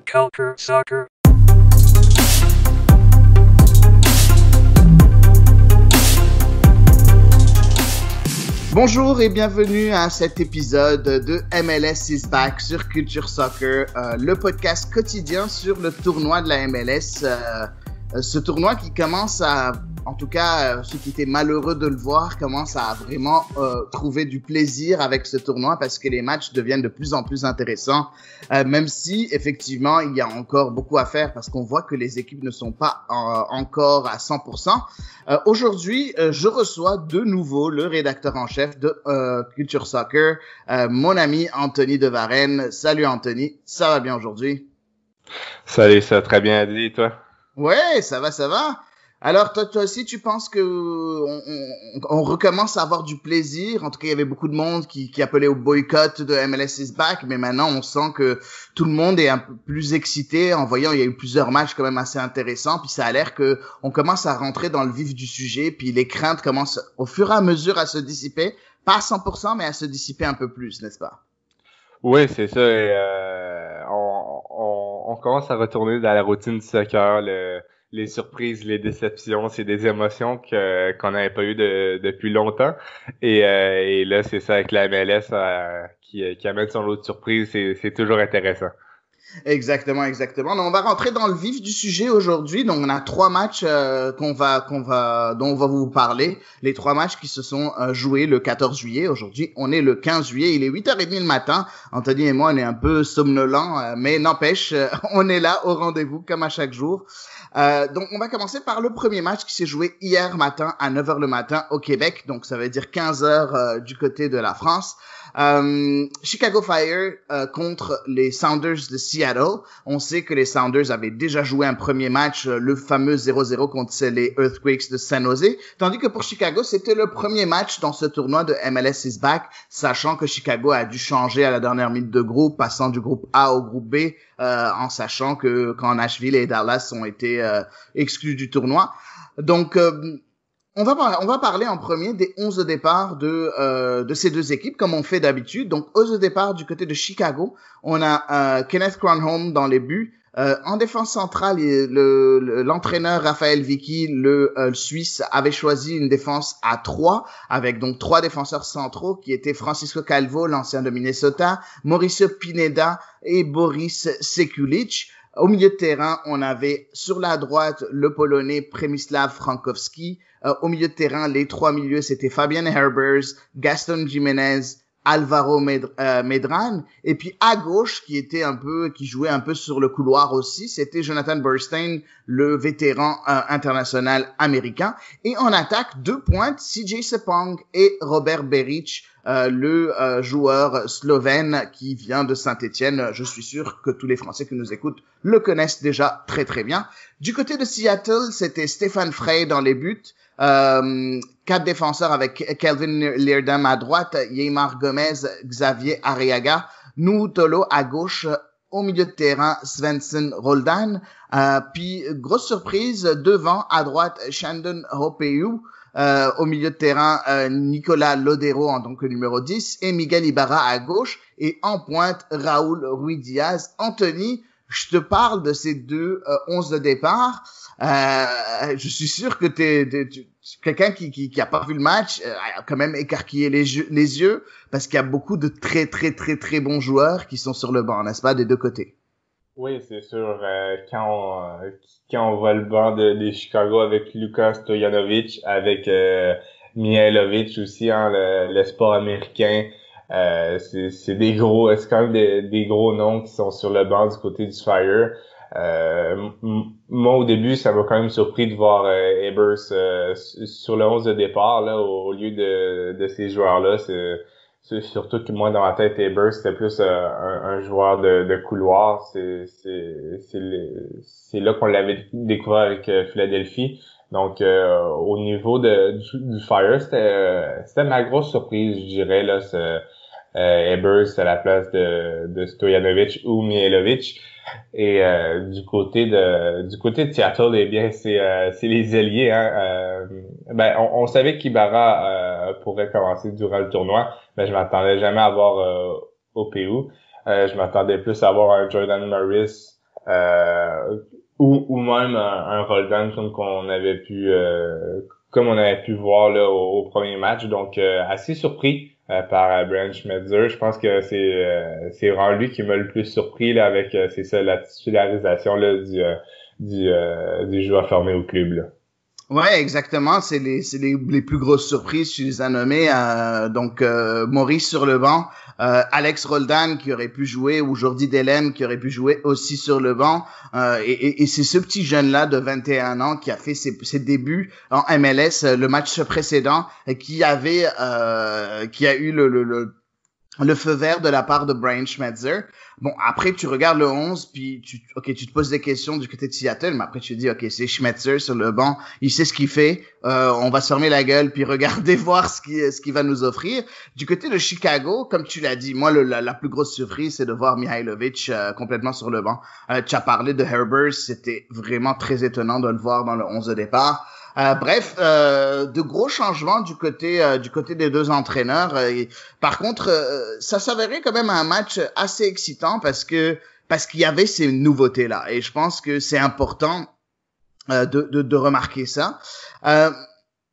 Culture Soccer. Bonjour et bienvenue à cet épisode de MLS is Back sur Culture Soccer, le podcast quotidien sur le tournoi de la MLS. Ce tournoi qui commence à, en tout cas ceux qui étaient malheureux de le voir, commencent à vraiment trouver du plaisir avec ce tournoi parce que les matchs deviennent de plus en plus intéressants, même si effectivement il y a encore beaucoup à faire parce qu'on voit que les équipes ne sont pas encore à 100%. Aujourd'hui, je reçois de nouveau le rédacteur en chef de Culture Soccer, mon ami Anthony de Varenne. Salut Anthony, ça va bien aujourd'hui? Salut, ça va très bien, Adi, et toi? Ouais, ça va, ça va. Alors, toi aussi, tu penses que on recommence à avoir du plaisir? En tout cas, il y avait beaucoup de monde qui appelait au boycott de MLS is Back, mais maintenant, on sent que tout le monde est un peu plus excité en voyant, il y a eu plusieurs matchs quand même assez intéressants, puis ça a l'air que on commence à rentrer dans le vif du sujet, puis les craintes commencent au fur et à mesure à se dissiper, pas à 100%, mais à se dissiper un peu plus, n'est-ce pas? Oui, c'est ça. Et, on commence à retourner dans la routine du soccer, les surprises, les déceptions, c'est des émotions qu'on n'avait pas eues depuis longtemps. Et là, c'est ça avec la MLS qui amène son lot de surprises, c'est toujours intéressant. Exactement. Donc, on va rentrer dans le vif du sujet aujourd'hui. Donc, on a trois matchs dont on va vous parler. Les trois matchs qui se sont joués le 14 juillet. Aujourd'hui, on est le 15 juillet. Il est 8h30 le matin. Anthony et moi, on est un peu somnolents, mais n'empêche, on est là au rendez-vous comme à chaque jour. Donc, on va commencer par le premier match qui s'est joué hier matin à 9h le matin au Québec. Donc, ça veut dire 15h du côté de la France. Chicago Fire contre les Sounders de Seattle. On sait que les Sounders avaient déjà joué un premier match, le fameux 0-0 contre les Earthquakes de San Jose, tandis que pour Chicago, c'était le premier match dans ce tournoi de MLS is Back, sachant que Chicago a dû changer à la dernière minute de groupe, passant du groupe A au groupe B, en sachant que quand Nashville et Dallas ont été exclus du tournoi. Donc, on va parler en premier des 11 de départ de ces deux équipes, comme on fait d'habitude. Donc, 11 de départ du côté de Chicago, on a Kenneth Cronholm dans les buts. En défense centrale, l'entraîneur Raphaël Vicky, le Suisse, avait choisi une défense à 3, avec donc 3 défenseurs centraux, qui étaient Francisco Calvo, l'ancien de Minnesota, Mauricio Pineda et Boris Sekulic. Au milieu de terrain, on avait sur la droite le Polonais Przemysław Frankowski. Au milieu de terrain, les trois milieux, c'était Fabian Herbers, Gaston Jiménez, Alvaro Medran. Et puis à gauche, qui jouait un peu sur le couloir aussi, c'était Jonathan Burstein, le vétéran international américain. Et en attaque, 2 pointes, CJ Sepong et Robert Beric, le joueur slovène qui vient de Saint-Étienne. Je suis sûr que tous les Français qui nous écoutent le connaissent déjà très très bien. Du côté de Seattle, c'était Stéphane Frey dans les buts. 4 défenseurs avec Kelvin Leerdam à droite, Yeimar Gomez, Xavier Arriaga, Nuhutolo à gauche, au milieu de terrain, Svensson Roldan, puis grosse surprise, devant, à droite, Shandon Hopeyu, au milieu de terrain, Nicolas Lodero en tant que numéro 10, et Miguel Ibarra à gauche, et en pointe, Raúl Ruiz-Diaz. Anthony, je te parle de ces deux 11 de départ. Je suis sûr que quelqu'un qui a pas vu le match a quand même écarquillé les yeux parce qu'il y a beaucoup de très très très très bons joueurs qui sont sur le banc, n'est-ce pas, des deux côtés? Oui, c'est sûr. Quand on voit le banc des Chicago avec Luka Stojanovic, avec Mihailovic aussi, hein, l'espoir américain, c'est des gros, c'est quand même des gros noms qui sont sur le banc du côté du Fire. Moi, au début, ça m'a quand même surpris de voir Ebers sur le 11 de départ là, au lieu de ces joueurs-là. C'est surtout que moi, dans ma tête, Ebers, c'était plus un joueur de couloir. C'est là qu'on l'avait découvert avec Philadelphie. Donc, au niveau du Fire, c'était ma grosse surprise, je dirais, là, Ebers à la place de Stojanovic ou Mihailovic. Et du côté de Seattle, eh bien c'est les ailiers, hein. On savait qu'Ibarra pourrait commencer durant le tournoi, mais je m'attendais jamais à voir OPU. Je m'attendais plus à voir un Jordan Morris ou même un Roldan comme on avait pu voir là au premier match. Donc assez surpris par Brian Schmetzer. Je pense que c'est vraiment lui qui m'a le plus surpris là avec c'est ça la titularisation là du joueur formé au club là. Ouais, exactement. C'est les plus grosses surprises. Tu les as nommées. Donc, Maurice sur le banc, Alex Roldan qui aurait pu jouer, ou Jordi Delem qui aurait pu jouer aussi sur le banc. Et c'est ce petit jeune-là de 21 ans qui a fait ses débuts en MLS le match précédent, qui a eu le feu vert de la part de Brian Schmetzer. Bon, après, tu regardes le 11, puis tu te poses des questions du côté de Seattle, mais après, tu te dis, OK, c'est Schmetzer sur le banc, il sait ce qu'il fait, on va se fermer la gueule, puis regarder voir ce qu'il va nous offrir. Du côté de Chicago, comme tu l'as dit, moi, la plus grosse surprise, c'est de voir Mihailovic complètement sur le banc. Tu as parlé de Herbers, c'était vraiment très étonnant de le voir dans le 11 de départ. Bref, de gros changements du côté des deux entraîneurs. Par contre, ça s'avérait quand même un match assez excitant parce qu'il y avait ces nouveautés là. Et je pense que c'est important de remarquer ça.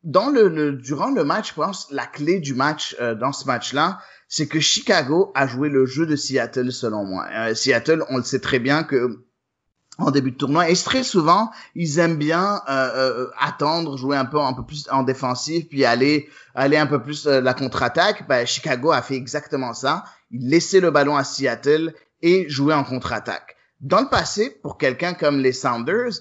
Durant le match, je pense la clé du match dans ce match-là, c'est que Chicago a joué le jeu de Seattle selon moi. Seattle, on le sait très bien que en début de tournoi, et très souvent ils aiment bien attendre, jouer un peu plus en défensif, puis aller un peu plus la contre-attaque. Chicago a fait exactement ça. Il laissait le ballon à Seattle et jouait en contre-attaque. Dans le passé, pour quelqu'un comme les Sounders,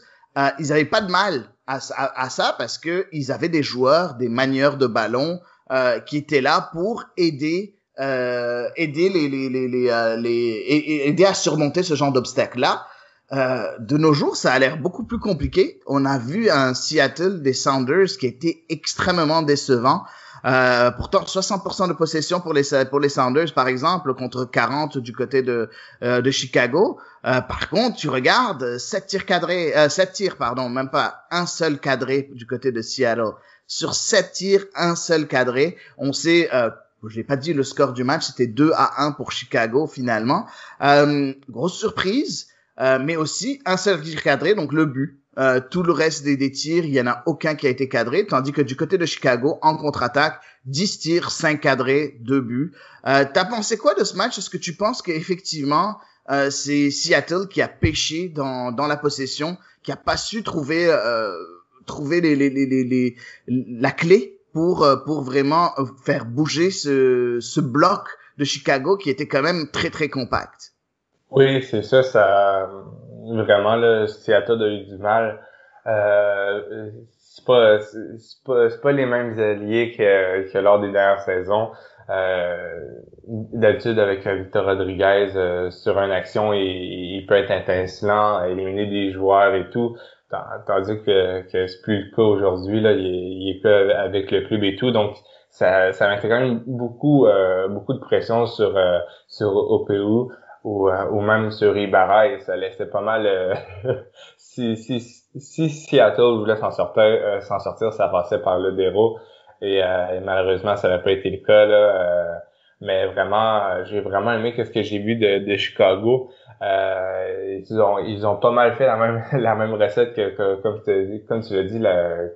ils avaient pas de mal à ça parce que ils avaient des joueurs, des manieurs de ballon qui étaient là pour aider aider à surmonter ce genre d'obstacles-là. De nos jours, ça a l'air beaucoup plus compliqué. On a vu un Seattle des Sounders qui était extrêmement décevant. Pourtant, 60% de possession pour les Sounders, par exemple, contre 40 du côté de Chicago. Par contre, tu regardes 7 tirs, même pas un seul cadré du côté de Seattle. Sur 7 tirs, un seul cadré. On sait, je n'ai pas dit le score du match, c'était 2-1 pour Chicago finalement. Grosse surprise. Mais aussi un seul tir cadré, donc le but. Tout le reste des tirs, il y en a aucun qui a été cadré, tandis que du côté de Chicago, en contre-attaque, 10 tirs, 5 cadrés, 2 buts. T'as pensé quoi de ce match? Est-ce que tu penses qu'effectivement, c'est Seattle qui a pêché dans la possession, qui a pas su trouver la clé pour vraiment faire bouger ce bloc de Chicago qui était quand même très très compact? Oui, c'est ça, vraiment là, Seattle a eu du mal. C'est pas les mêmes alliés que lors des dernières saisons. D'habitude avec Victor Rodriguez sur une action, il peut être intincelant, éliminer des joueurs et tout. Tandis que c'est plus le cas aujourd'hui là, il est plus avec le club et tout. Donc ça mettait quand même beaucoup de pression sur OPU. Ou même sur Ibarra, et ça laissait pas mal si Seattle voulait s'en sortir, ça passait par Lodeiro et malheureusement ça n'a pas été le cas là. Mais vraiment, j'ai vraiment aimé ce que j'ai vu de Chicago. Ils ont pas mal fait la même recette que comme tu l'as dit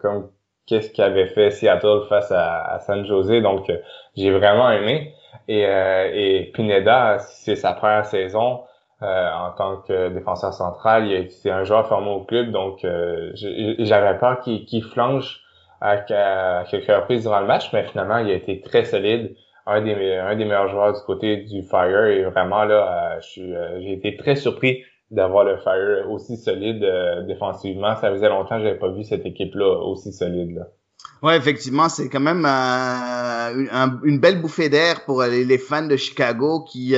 comme qu'est-ce qu'avait fait Seattle face à San Jose. Donc j'ai vraiment aimé. Et Pineda, c'est sa première saison en tant que défenseur central. C'est un joueur formé au club, donc j'avais peur qu'il flanche à quelques reprises durant le match, mais finalement, il a été très solide. Un des meilleurs joueurs du côté du Fire. Et vraiment, là, j'ai été très surpris d'avoir le Fire aussi solide défensivement. Ça faisait longtemps que j'avais pas vu cette équipe-là aussi solide, là. Ouais, effectivement, c'est quand même une belle bouffée d'air pour les fans de Chicago qui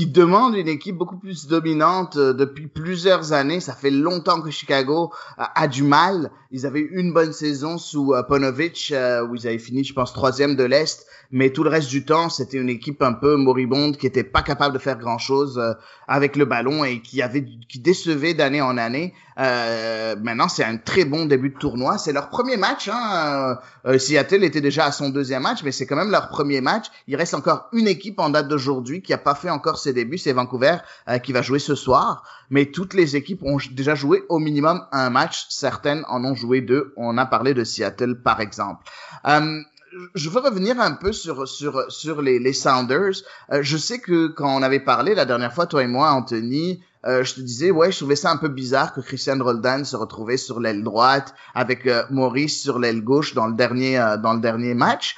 demandent une équipe beaucoup plus dominante depuis plusieurs années. Ça fait longtemps que Chicago a du mal. Ils avaient eu une bonne saison sous Paunovic où ils avaient fini, je pense, 3e de l'Est. Mais tout le reste du temps, c'était une équipe un peu moribonde qui était pas capable de faire grand-chose avec le ballon et qui décevait d'année en année. Maintenant, c'est un très bon début de tournoi. C'est leur premier match, hein. Seattle était déjà à son deuxième match, mais c'est quand même leur premier match. Il reste encore une équipe en date d'aujourd'hui qui a pas fait encore ses débuts, c'est Vancouver qui va jouer ce soir. Mais toutes les équipes ont déjà joué au minimum un match. Certaines en ont joué deux. On a parlé de Seattle, par exemple. Je veux revenir un peu sur les Sounders. Je sais que quand on avait parlé la dernière fois, toi et moi, Anthony, je te disais, ouais, je trouvais ça un peu bizarre que Christian Roldan se retrouvait sur l'aile droite avec Maurice sur l'aile gauche dans le dernier match.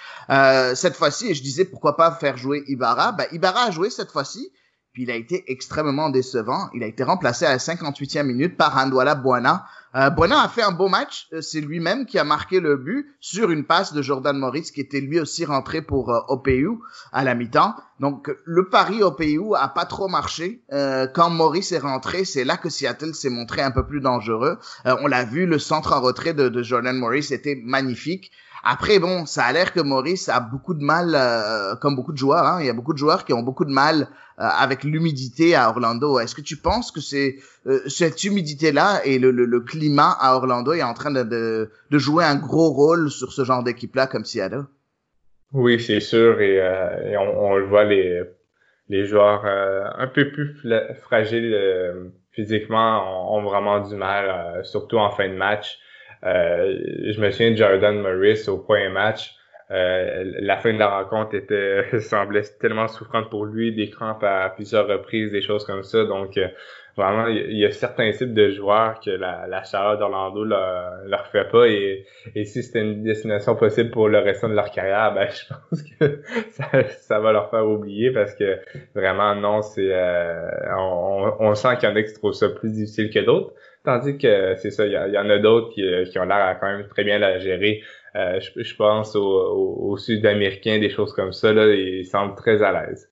Cette fois-ci, et je disais, pourquoi pas faire jouer Ibarra? Ibarra a joué cette fois-ci. Puis il a été extrêmement décevant. Il a été remplacé à la 58e minute par Handwalla Bwana. Bwana a fait un beau match. C'est lui-même qui a marqué le but sur une passe de Jordan Morris qui était lui aussi rentré pour OPU à la mi-temps. Donc le pari OPU a pas trop marché. Quand Morris est rentré, c'est là que Seattle s'est montré un peu plus dangereux. On l'a vu, le centre en retrait de Jordan Morris était magnifique. Après, bon, ça a l'air que Maurice a beaucoup de mal, comme beaucoup de joueurs, hein. Il y a beaucoup de joueurs qui ont beaucoup de mal avec l'humidité à Orlando. Est-ce que tu penses que c'est cette humidité-là et le climat à Orlando est en train de jouer un gros rôle sur ce genre d'équipe-là comme Seattle? Oui, c'est sûr, et on le voit, les joueurs un peu plus fragiles physiquement ont vraiment du mal, surtout en fin de match. Je me souviens de Jordan Morris au premier match. La fin de la rencontre semblait tellement souffrante pour lui, des crampes à plusieurs reprises, des choses comme ça. Donc vraiment, il y a certains types de joueurs que la chaleur d'Orlando leur fait pas, et si c'était une destination possible pour le restant de leur carrière, ben je pense que ça va leur faire oublier, parce que vraiment non, c'est on sent qu'il y en a qui trouvent ça plus difficile que d'autres. Tandis que c'est ça, il y en a d'autres qui ont l'air à quand même très bien la gérer. Je pense aux Sud-Américains, des choses comme ça, là, ils semblent très à l'aise.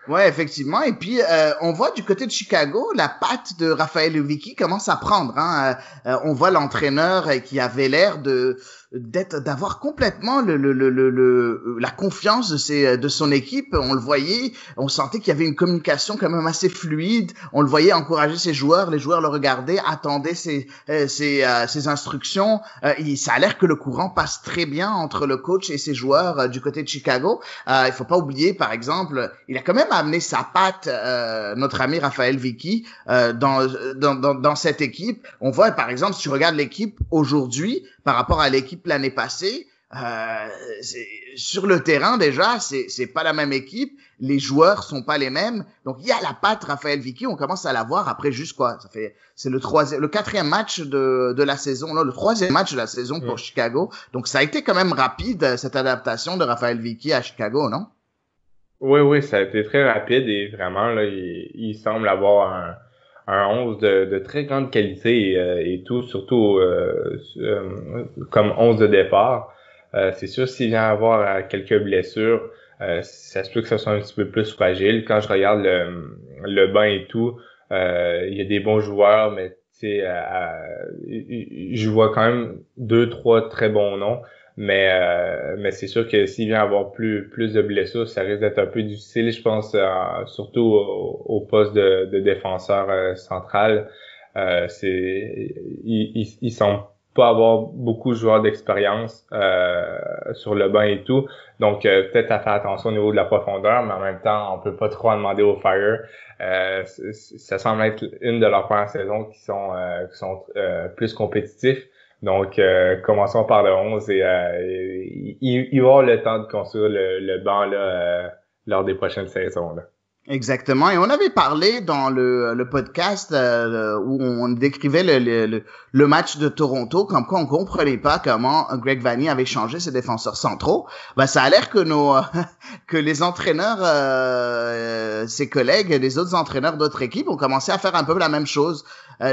Ouais, effectivement. Et puis, on voit du côté de Chicago, la patte de Raphaël Vicky commence à prendre. Hein. On voit l'entraîneur qui avait l'air d'avoir complètement la confiance de son équipe. On le voyait, on sentait qu'il y avait une communication quand même assez fluide. On le voyait encourager ses joueurs, les joueurs le regardaient, attendaient ses instructions. Ça a l'air que le courant passe très bien entre le coach et ses joueurs du côté de Chicago. Il faut pas oublier, par exemple, il a quand même amené sa patte, notre ami Raphaël Vicky, dans cette équipe. On voit, par exemple, si tu regardes l'équipe aujourd'hui par rapport à l'équipe l'année passée, sur le terrain déjà, c'est pas la même équipe, les joueurs sont pas les mêmes. Donc il y a la patte Raphaël Vicky, on commence à la voir après juste quoi, c'est le quatrième match de la saison, là, le troisième match de la saison pour Chicago. Donc ça a été quand même rapide cette adaptation de Raphaël Vicky à Chicago, non? Oui, ça a été très rapide, et vraiment là, il semble avoir un 11 de très grande qualité, et tout, surtout comme 11 de départ. C'est sûr, s'il vient avoir quelques blessures, ça se peut que ça soit un petit peu plus fragile. Quand je regarde le banc et tout, il y a des bons joueurs, mais tu sais, je vois quand même 2-3 très bons noms. Mais c'est sûr que s'il vient avoir plus de blessures, ça risque d'être un peu difficile, je pense, surtout au poste de défenseur central. Il semble pas avoir beaucoup de joueurs d'expérience sur le banc et tout. Donc peut-être à faire attention au niveau de la profondeur, mais en même temps, on peut pas trop en demander aux Fire. Ça semble être une de leurs premières saisons qui sont plus compétitifs. Donc, commençons par le 11, et il va avoir le temps de construire le banc là, lors des prochaines saisons, là. Exactement. Et on avait parlé dans le podcast où on décrivait le match de Toronto, comme quoi on comprenait pas comment Greg Vanney avait changé ses défenseurs centraux. Ben, ça a l'air que que les entraîneurs, ses collègues, les autres entraîneurs d'autres équipes ont commencé à faire un peu la même chose.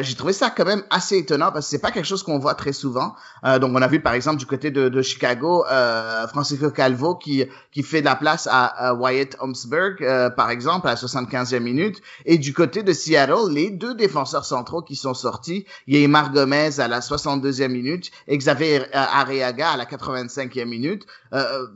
J'ai trouvé ça quand même assez étonnant parce que c'est pas quelque chose qu'on voit très souvent. Donc on a vu par exemple du côté de Chicago, Francisco Calvo qui fait de la place à Wyatt Holmesburg, par exemple, à la 75e minute. Et du côté de Seattle, les deux défenseurs centraux qui sont sortis, il y a Emar Gomez à la 62e minute et Xavier Arriaga à la 85e minute.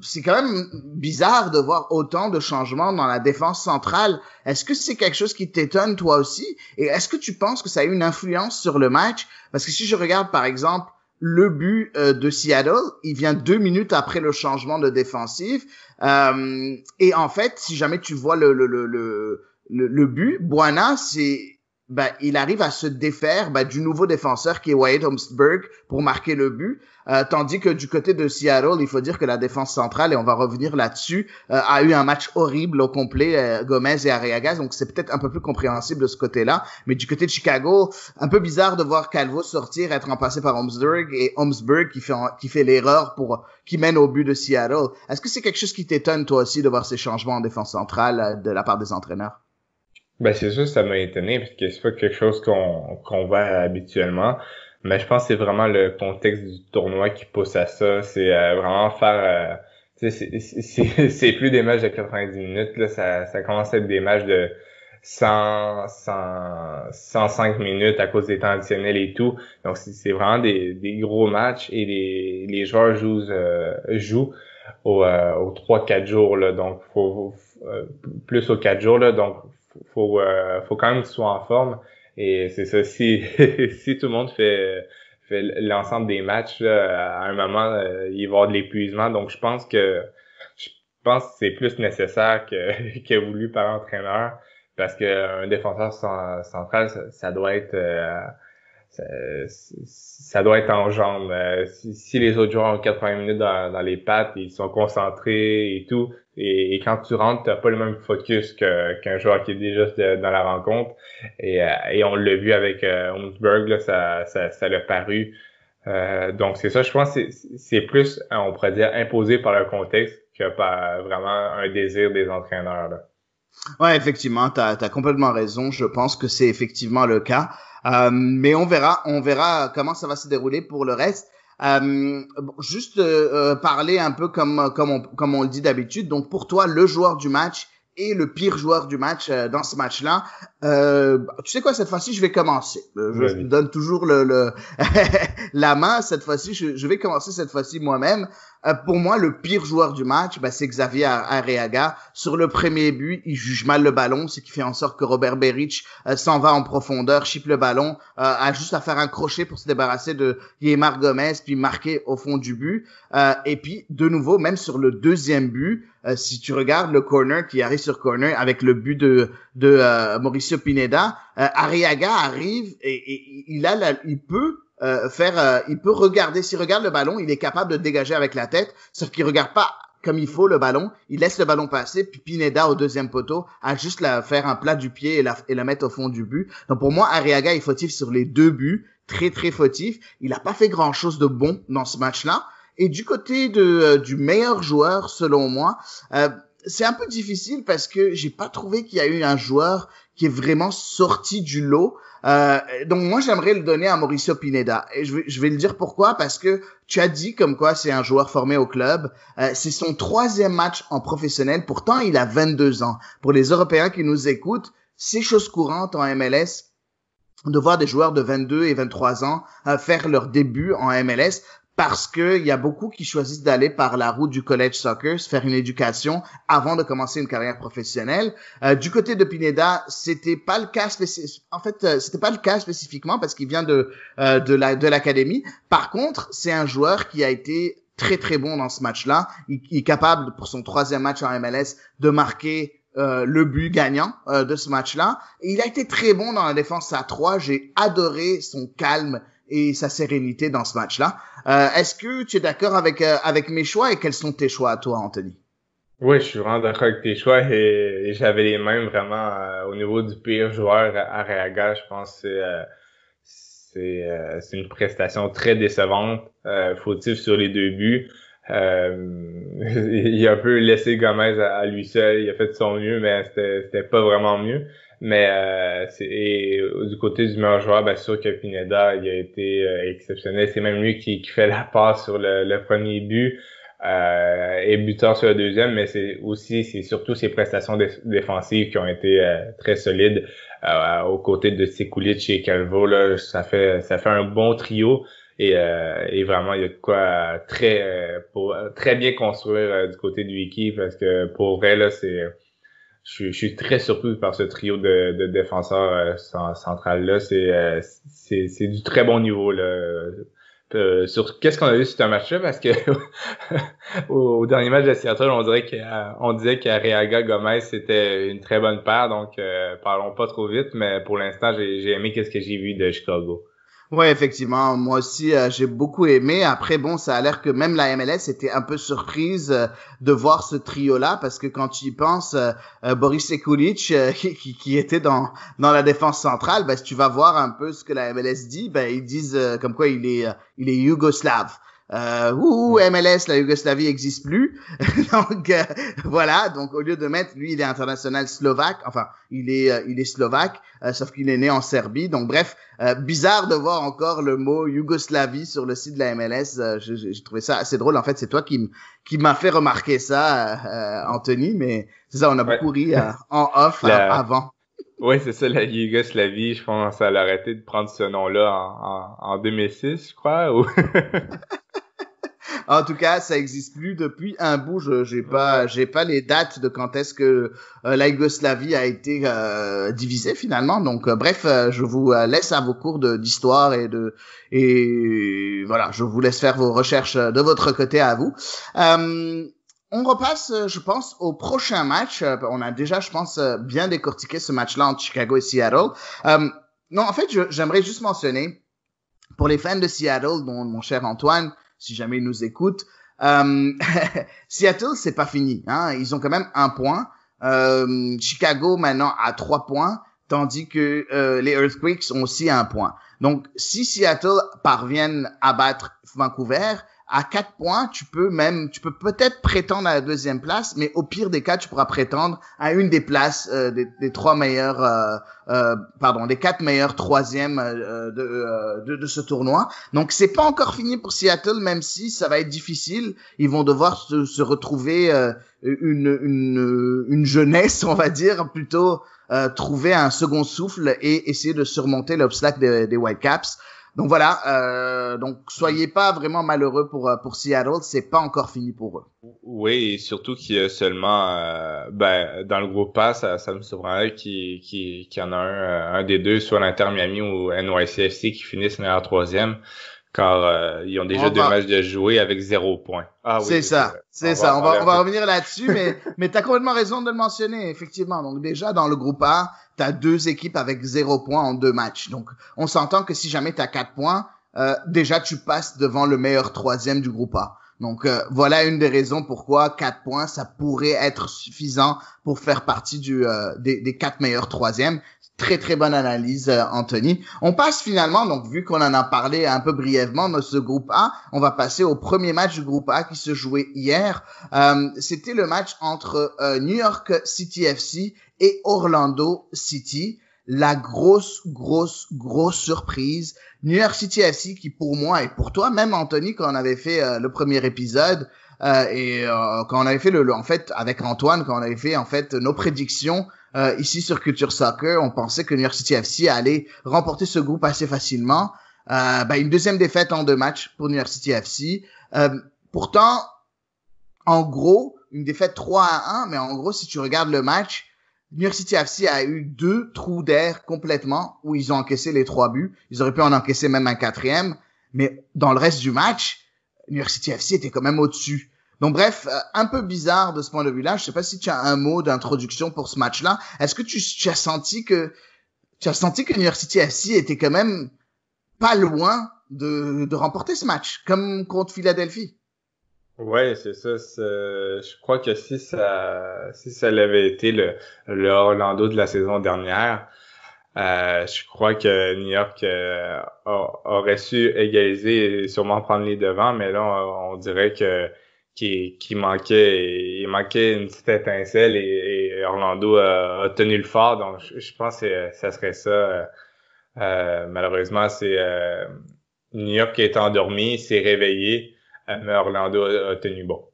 C'est quand même bizarre de voir autant de changements dans la défense centrale. Est-ce que c'est quelque chose qui t'étonne toi aussi? Et est-ce que tu penses que ça a eu une influence sur le match? Parce que si je regarde par exemple le but de Seattle, il vient 2 minutes après le changement de défensive. Et en fait, si jamais tu vois le but, Buana, il arrive à se défaire du nouveau défenseur qui est Wyatt Holmesburg pour marquer le but. Tandis que du côté de Seattle, il faut dire que la défense centrale, et on va revenir là-dessus, a eu un match horrible au complet, Gomez et Arriaga, donc c'est peut-être un peu plus compréhensible de ce côté-là. Mais du côté de Chicago, un peu bizarre de voir Calvo sortir, être remplacé par Holmesburg, et Holmesburg qui fait l'erreur qui mène au but de Seattle. Est-ce que c'est quelque chose qui t'étonne toi aussi de voir ces changements en défense centrale de la part des entraîneurs? Ben c'est sûr, ça m'a étonné parce que c'est pas quelque chose qu'on voit habituellement. Mais je pense que c'est vraiment le contexte du tournoi qui pousse à ça. C'est vraiment faire tu sais, c'est plus des matchs de 90 minutes, là, ça commence à être des matchs de 105 minutes à cause des temps additionnels et tout. Donc c'est vraiment des gros matchs et les joueurs jouent aux 3-4 jours là. Donc plus aux 4 jours là. Donc faut quand même qu'ils soient en forme. Et c'est ça, si si tout le monde fait l'ensemble des matchs là, à un moment il va y avoir de l'épuisement. Donc je pense que c'est plus nécessaire que voulu par l'entraîneur, parce que un défenseur central ça doit être ça, ça doit être en jambes. Si les autres joueurs ont 80 minutes dans les pattes, ils sont concentrés et tout, et quand tu rentres, t'as pas le même focus qu'un joueur qui est déjà dans la rencontre. Et on l'a vu avec Holmesburg, là, ça l'a paru. Donc c'est ça, je pense que c'est plus, on pourrait dire, imposé par le contexte que par vraiment un désir des entraîneurs, là. Ouais, effectivement, t'as complètement raison. Je pense que c'est effectivement le cas. Mais on verra comment ça va se dérouler pour le reste. Juste parler un peu comme on le dit d'habitude. Donc pour toi, le joueur du match et le pire joueur du match dans ce match-là. Tu sais quoi, cette fois-ci, je vais commencer. Je te donne toujours la main. Cette fois-ci, je vais commencer cette fois-ci moi-même. Pour moi, le pire joueur du match, c'est Xavier Arriaga. Sur le premier but, il juge mal le ballon, ce qui fait en sorte que Robert Beric s'en va en profondeur, chipe le ballon, a juste à faire un crochet pour se débarrasser de Yeimar Gomez, puis marquer au fond du but. Et puis, de nouveau, même sur le deuxième but, si tu regardes le corner qui arrive sur corner avec le but de Mauricio Pineda, Arriaga arrive et il peut il peut regarder, s'il regarde le ballon, il est capable de dégager avec la tête, sauf qu'il regarde pas comme il faut le ballon, il laisse le ballon passer, puis Pineda au deuxième poteau a juste faire un plat du pied et la mettre au fond du but. Donc pour moi, Arriaga est fautif sur les deux buts, très très fautif. Il a pas fait grand chose de bon dans ce match-là. Et du côté du meilleur joueur, selon moi, c'est un peu difficile parce que j'ai pas trouvé qu'il y a eu un joueur qui est vraiment sorti du lot. Donc moi j'aimerais le donner à Mauricio Pineda et je vais le dire pourquoi, parce que tu as dit comme quoi c'est un joueur formé au club, c'est son 3e match en professionnel, pourtant il a 22 ans. Pour les Européens qui nous écoutent, c'est chose courante en MLS de voir des joueurs de 22 et 23 ans faire leur début en MLS, parce que il y a beaucoup qui choisissent d'aller par la route du college soccer, se faire une éducation avant de commencer une carrière professionnelle. Du côté de Pineda, c'était pas le cas c'était pas le cas spécifiquement parce qu'il vient de l'académie. Par contre, c'est un joueur qui a été très très bon dans ce match-là. Il est capable pour son 3e match en MLS de marquer le but gagnant de ce match-là. Et il a été très bon dans la défense à 3. J'ai adoré son calme et sa sérénité dans ce match-là. Est-ce que tu es d'accord avec mes choix, et quels sont tes choix à toi, Anthony? Oui, je suis vraiment d'accord avec tes choix, et j'avais les mêmes vraiment au niveau du pire joueur à Arriaga. Je pense que c'est une prestation très décevante, fautif sur les deux buts. Il a un peu laissé Gomez à lui seul, il a fait de son mieux, mais c'était pas vraiment mieux. Mais du côté du meilleur joueur, bien sûr que Pineda, il a été exceptionnel. C'est même lui qui fait la passe sur le premier but, et buteur sur le deuxième, mais c'est surtout ses prestations défensives qui ont été très solides, aux côtés de Sekulic et Calvo. Là, ça fait un bon trio. Et vraiment, il y a de quoi pour très bien construire du côté du Wiki, parce que pour vrai, là, je suis très surpris par ce trio de défenseurs central là. C'est du très bon niveau là. sur qu'est-ce qu'on a vu sur ce match-là, parce que au dernier match de Seattle, on disait qu'Arreaga Gomez c'était une très bonne paire, donc parlons pas trop vite, mais pour l'instant j'ai aimé qu'est-ce que j'ai vu de Chicago. Ouais, effectivement, moi aussi j'ai beaucoup aimé. Après, bon, ça a l'air que même la MLS était un peu surprise de voir ce trio-là, parce que quand tu y penses, Boris Sekulic qui était dans la défense centrale, ben si tu vas voir un peu ce que la MLS dit, ben ils disent comme quoi il est yougoslave. MLS, la Yougoslavie existe plus. Donc voilà, donc au lieu de mettre, lui il est international slovaque, enfin il est slovaque, sauf qu'il est né en Serbie. Donc bref, bizarre de voir encore le mot Yougoslavie sur le site de la MLS. J'ai trouvé ça assez drôle. En fait, c'est toi qui m'a fait remarquer ça, Anthony, mais c'est ça, on a beaucoup ri en off avant. Oui, c'est ça, la Yougoslavie. Je pense à l'arrêter de prendre ce nom-là en 2006, je crois. Ou... En tout cas, ça existe plus depuis un bout. J'ai pas les dates de quand est-ce que la Yougoslavie a été divisée finalement. Donc bref, je vous laisse à vos cours d'histoire et voilà, je vous laisse faire vos recherches de votre côté à vous. On repasse, je pense, au prochain match. On a déjà, je pense, bien décortiqué ce match-là entre Chicago et Seattle. Non, en fait, j'aimerais juste mentionner, pour les fans de Seattle, dont mon cher Antoine, si jamais il nous écoute, Seattle, c'est pas fini. Hein. Ils ont quand même 1 point. Chicago, maintenant, a 3 points, tandis que les Earthquakes ont aussi 1 point. Donc, si Seattle parviennent à battre Vancouver, à 4 points, tu peux peut-être prétendre à la 2e place, mais au pire des cas, tu pourras prétendre à une des places des 3 meilleurs, des 4 meilleurs 3e de ce tournoi. Donc c'est pas encore fini pour Seattle, même si ça va être difficile. Ils vont devoir se retrouver une jeunesse, on va dire, plutôt trouver un second souffle et essayer de surmonter l'obstacle des Whitecaps. Donc voilà, donc soyez pas vraiment malheureux pour Seattle, c'est pas encore fini pour eux. Oui, et surtout qu'il y a seulement dans le groupe A, ça me surprendrait qu'il y en a un des deux, soit l'Inter Miami ou NYCFC qui finissent meilleur 3e, car ils ont déjà 2 matchs de jouer avec 0 points. Ah oui, c'est ça. On va revenir là-dessus, mais t'as complètement raison de le mentionner, effectivement. Donc déjà dans le groupe A, t'as 2 équipes avec 0 points en 2 matchs. Donc on s'entend que si jamais t'as 4 points, déjà tu passes devant le meilleur 3e du groupe A. Donc voilà une des raisons pourquoi 4 points, ça pourrait être suffisant pour faire partie des 4 meilleurs 3e. Très très bonne analyse, Anthony. On passe finalement, donc vu qu'on en a parlé un peu brièvement de ce groupe A, on va passer au premier match du groupe A qui se jouait hier. C'était le match entre New York City FC et Orlando City. La grosse surprise. New York City FC qui pour moi et pour toi, même Anthony, quand on avait fait le premier épisode, quand on avait fait en fait avec Antoine, quand on avait fait en fait nos prédictions ici sur Culture Soccer, on pensait que New York City FC allait remporter ce groupe assez facilement. Une 2e défaite en 2 matchs pour New York City FC. Pourtant, en gros, une défaite 3-1, mais en gros, si tu regardes le match, New York City FC a eu 2 trous d'air complètement où ils ont encaissé les 3 buts. Ils auraient pu en encaisser même un 4e, mais dans le reste du match, New York City FC était quand même au-dessus. Donc bref, un peu bizarre de ce point de vue-là. Je sais pas si tu as un mot d'introduction pour ce match-là. Est-ce que tu as senti que New York City FC était quand même pas loin de remporter ce match, comme contre Philadelphie? Ouais, c'est ça. Je crois que si ça l'avait été le Orlando de la saison dernière, je crois que New York aurait su égaliser et sûrement prendre les devants, mais là on dirait qu'il manquait une petite étincelle et Orlando a tenu le fort. Donc je pense que ça serait ça. Malheureusement, c'est New York qui est endormi, s'est réveillé. Mais Orlando a tenu bon.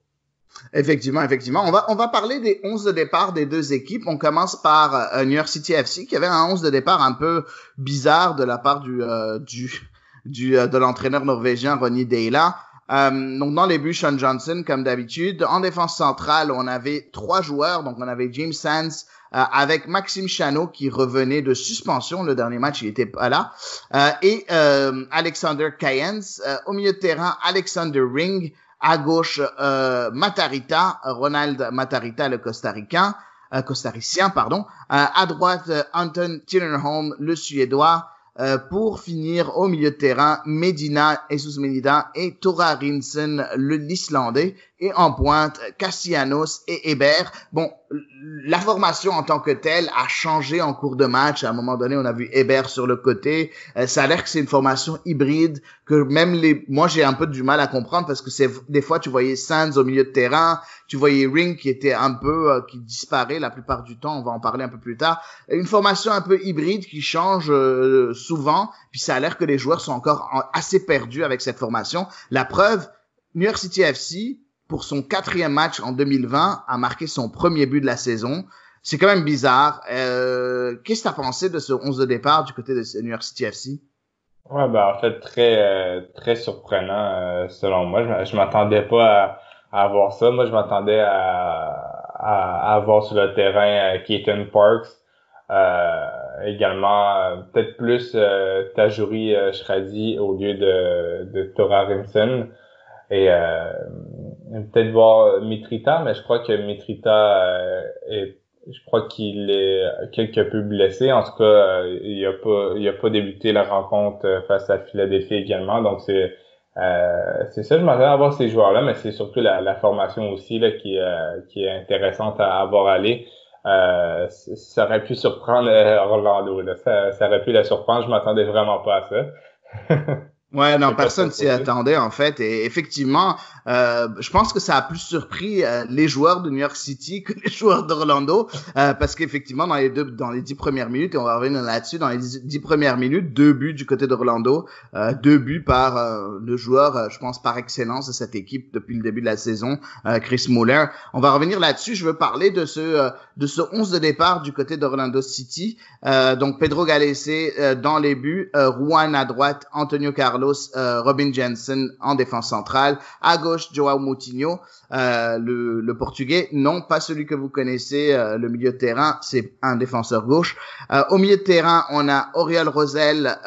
Effectivement. On va parler des 11 de départ des 2 équipes. On commence par New York City FC qui avait un 11 de départ un peu bizarre de la part de l'entraîneur norvégien Ronny Deila. Donc dans les buts, Sean Johnson comme d'habitude. En défense centrale, on avait 3 joueurs. Donc on avait James Sands avec Maxime Chanot qui revenait de suspension. Le dernier match, il était pas là. Et Alexander Cayens. Au milieu de terrain, Alexander Ring. À gauche, Matarrita, Ronald Matarrita, le costaricien, pardon. À droite, Anton Tinnerholm, le Suédois. Pour finir au milieu de terrain, Medina, Jesus Medina et Tora Rinsen, l'Islandais. Et en pointe, Castellanos et Hébert. Bon, la formation en tant que telle a changé en cours de match. À un moment donné, on a vu Hébert sur le côté. Ça a l'air que c'est une formation hybride que même moi j'ai un peu du mal à comprendre parce que des fois tu voyais Sands au milieu de terrain, tu voyais Ring qui était un peu qui disparaît la plupart du temps. On va en parler un peu plus tard. Une formation un peu hybride qui change souvent. Puis ça a l'air que les joueurs sont encore assez perdus avec cette formation. La preuve, New York City FC pour son 4e match en 2020, a marqué son premier but de la saison. C'est quand même bizarre. Qu'est-ce que tu as pensé de ce 11 de départ du côté de New York City FC? Ouais, ben en fait très surprenant selon moi. Je m'attendais pas à avoir ça. Moi, je m'attendais à avoir sur le terrain Keaton Parks, également peut-être plus Tajuri Shradi au lieu de Tora Rinsen. Et peut-être voir Mitrita, mais je crois que Mitrita je crois qu'il est quelque peu blessé. En tout cas, il a pas débuté la rencontre face à Philadelphie également. Donc c'est ça, je m'attendais à voir ces joueurs-là, mais c'est surtout la formation aussi là qui est intéressante à voir aller. Ça aurait pu surprendre Orlando, là. Ça aurait pu la surprendre. Je m'attendais vraiment pas à ça. Ouais, non, personne s'y attendait en fait. Et effectivement, je pense que ça a plus surpris les joueurs de New York City que les joueurs d'Orlando, parce qu'effectivement dans les 10 premières minutes, et on va revenir là-dessus, dans les 10 premières minutes, 2 buts du côté d'Orlando, 2 buts par le joueur, je pense par excellence de cette équipe depuis le début de la saison, Chris Muller. On va revenir là-dessus. Je veux parler de ce 11 de départ du côté d'Orlando City. Donc Pedro Galese dans les buts, Juan à droite, Antonio Carlos, Robin Jensen en défense centrale, à gauche Joao Moutinho, le portugais, non pas celui que vous connaissez, le milieu de terrain, c'est un défenseur gauche. Au milieu de terrain, on a Oriol Rosell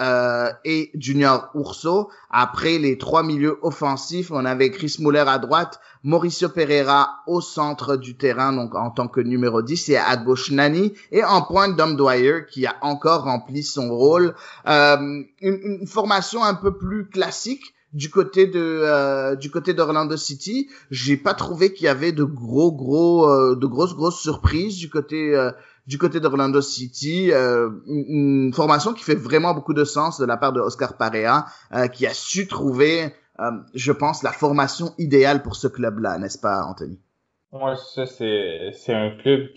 et Junior Urso. Après les 3 milieux offensifs, on avait Chris Muller à droite, Mauricio Pereira au centre du terrain, donc en tant que numéro 10, et à gauche Nani, et en pointe Dom Dwyer qui a encore rempli son rôle. Une formation un peu plus classique du côté d'Orlando City. J'ai pas trouvé qu'il y avait de grosses surprises du côté d'Orlando City. Une formation qui fait vraiment beaucoup de sens de la part de Oscar Pareja, qui a su trouver je pense, la formation idéale pour ce club-là, n'est-ce pas, Anthony? Ouais, ça, c'est un club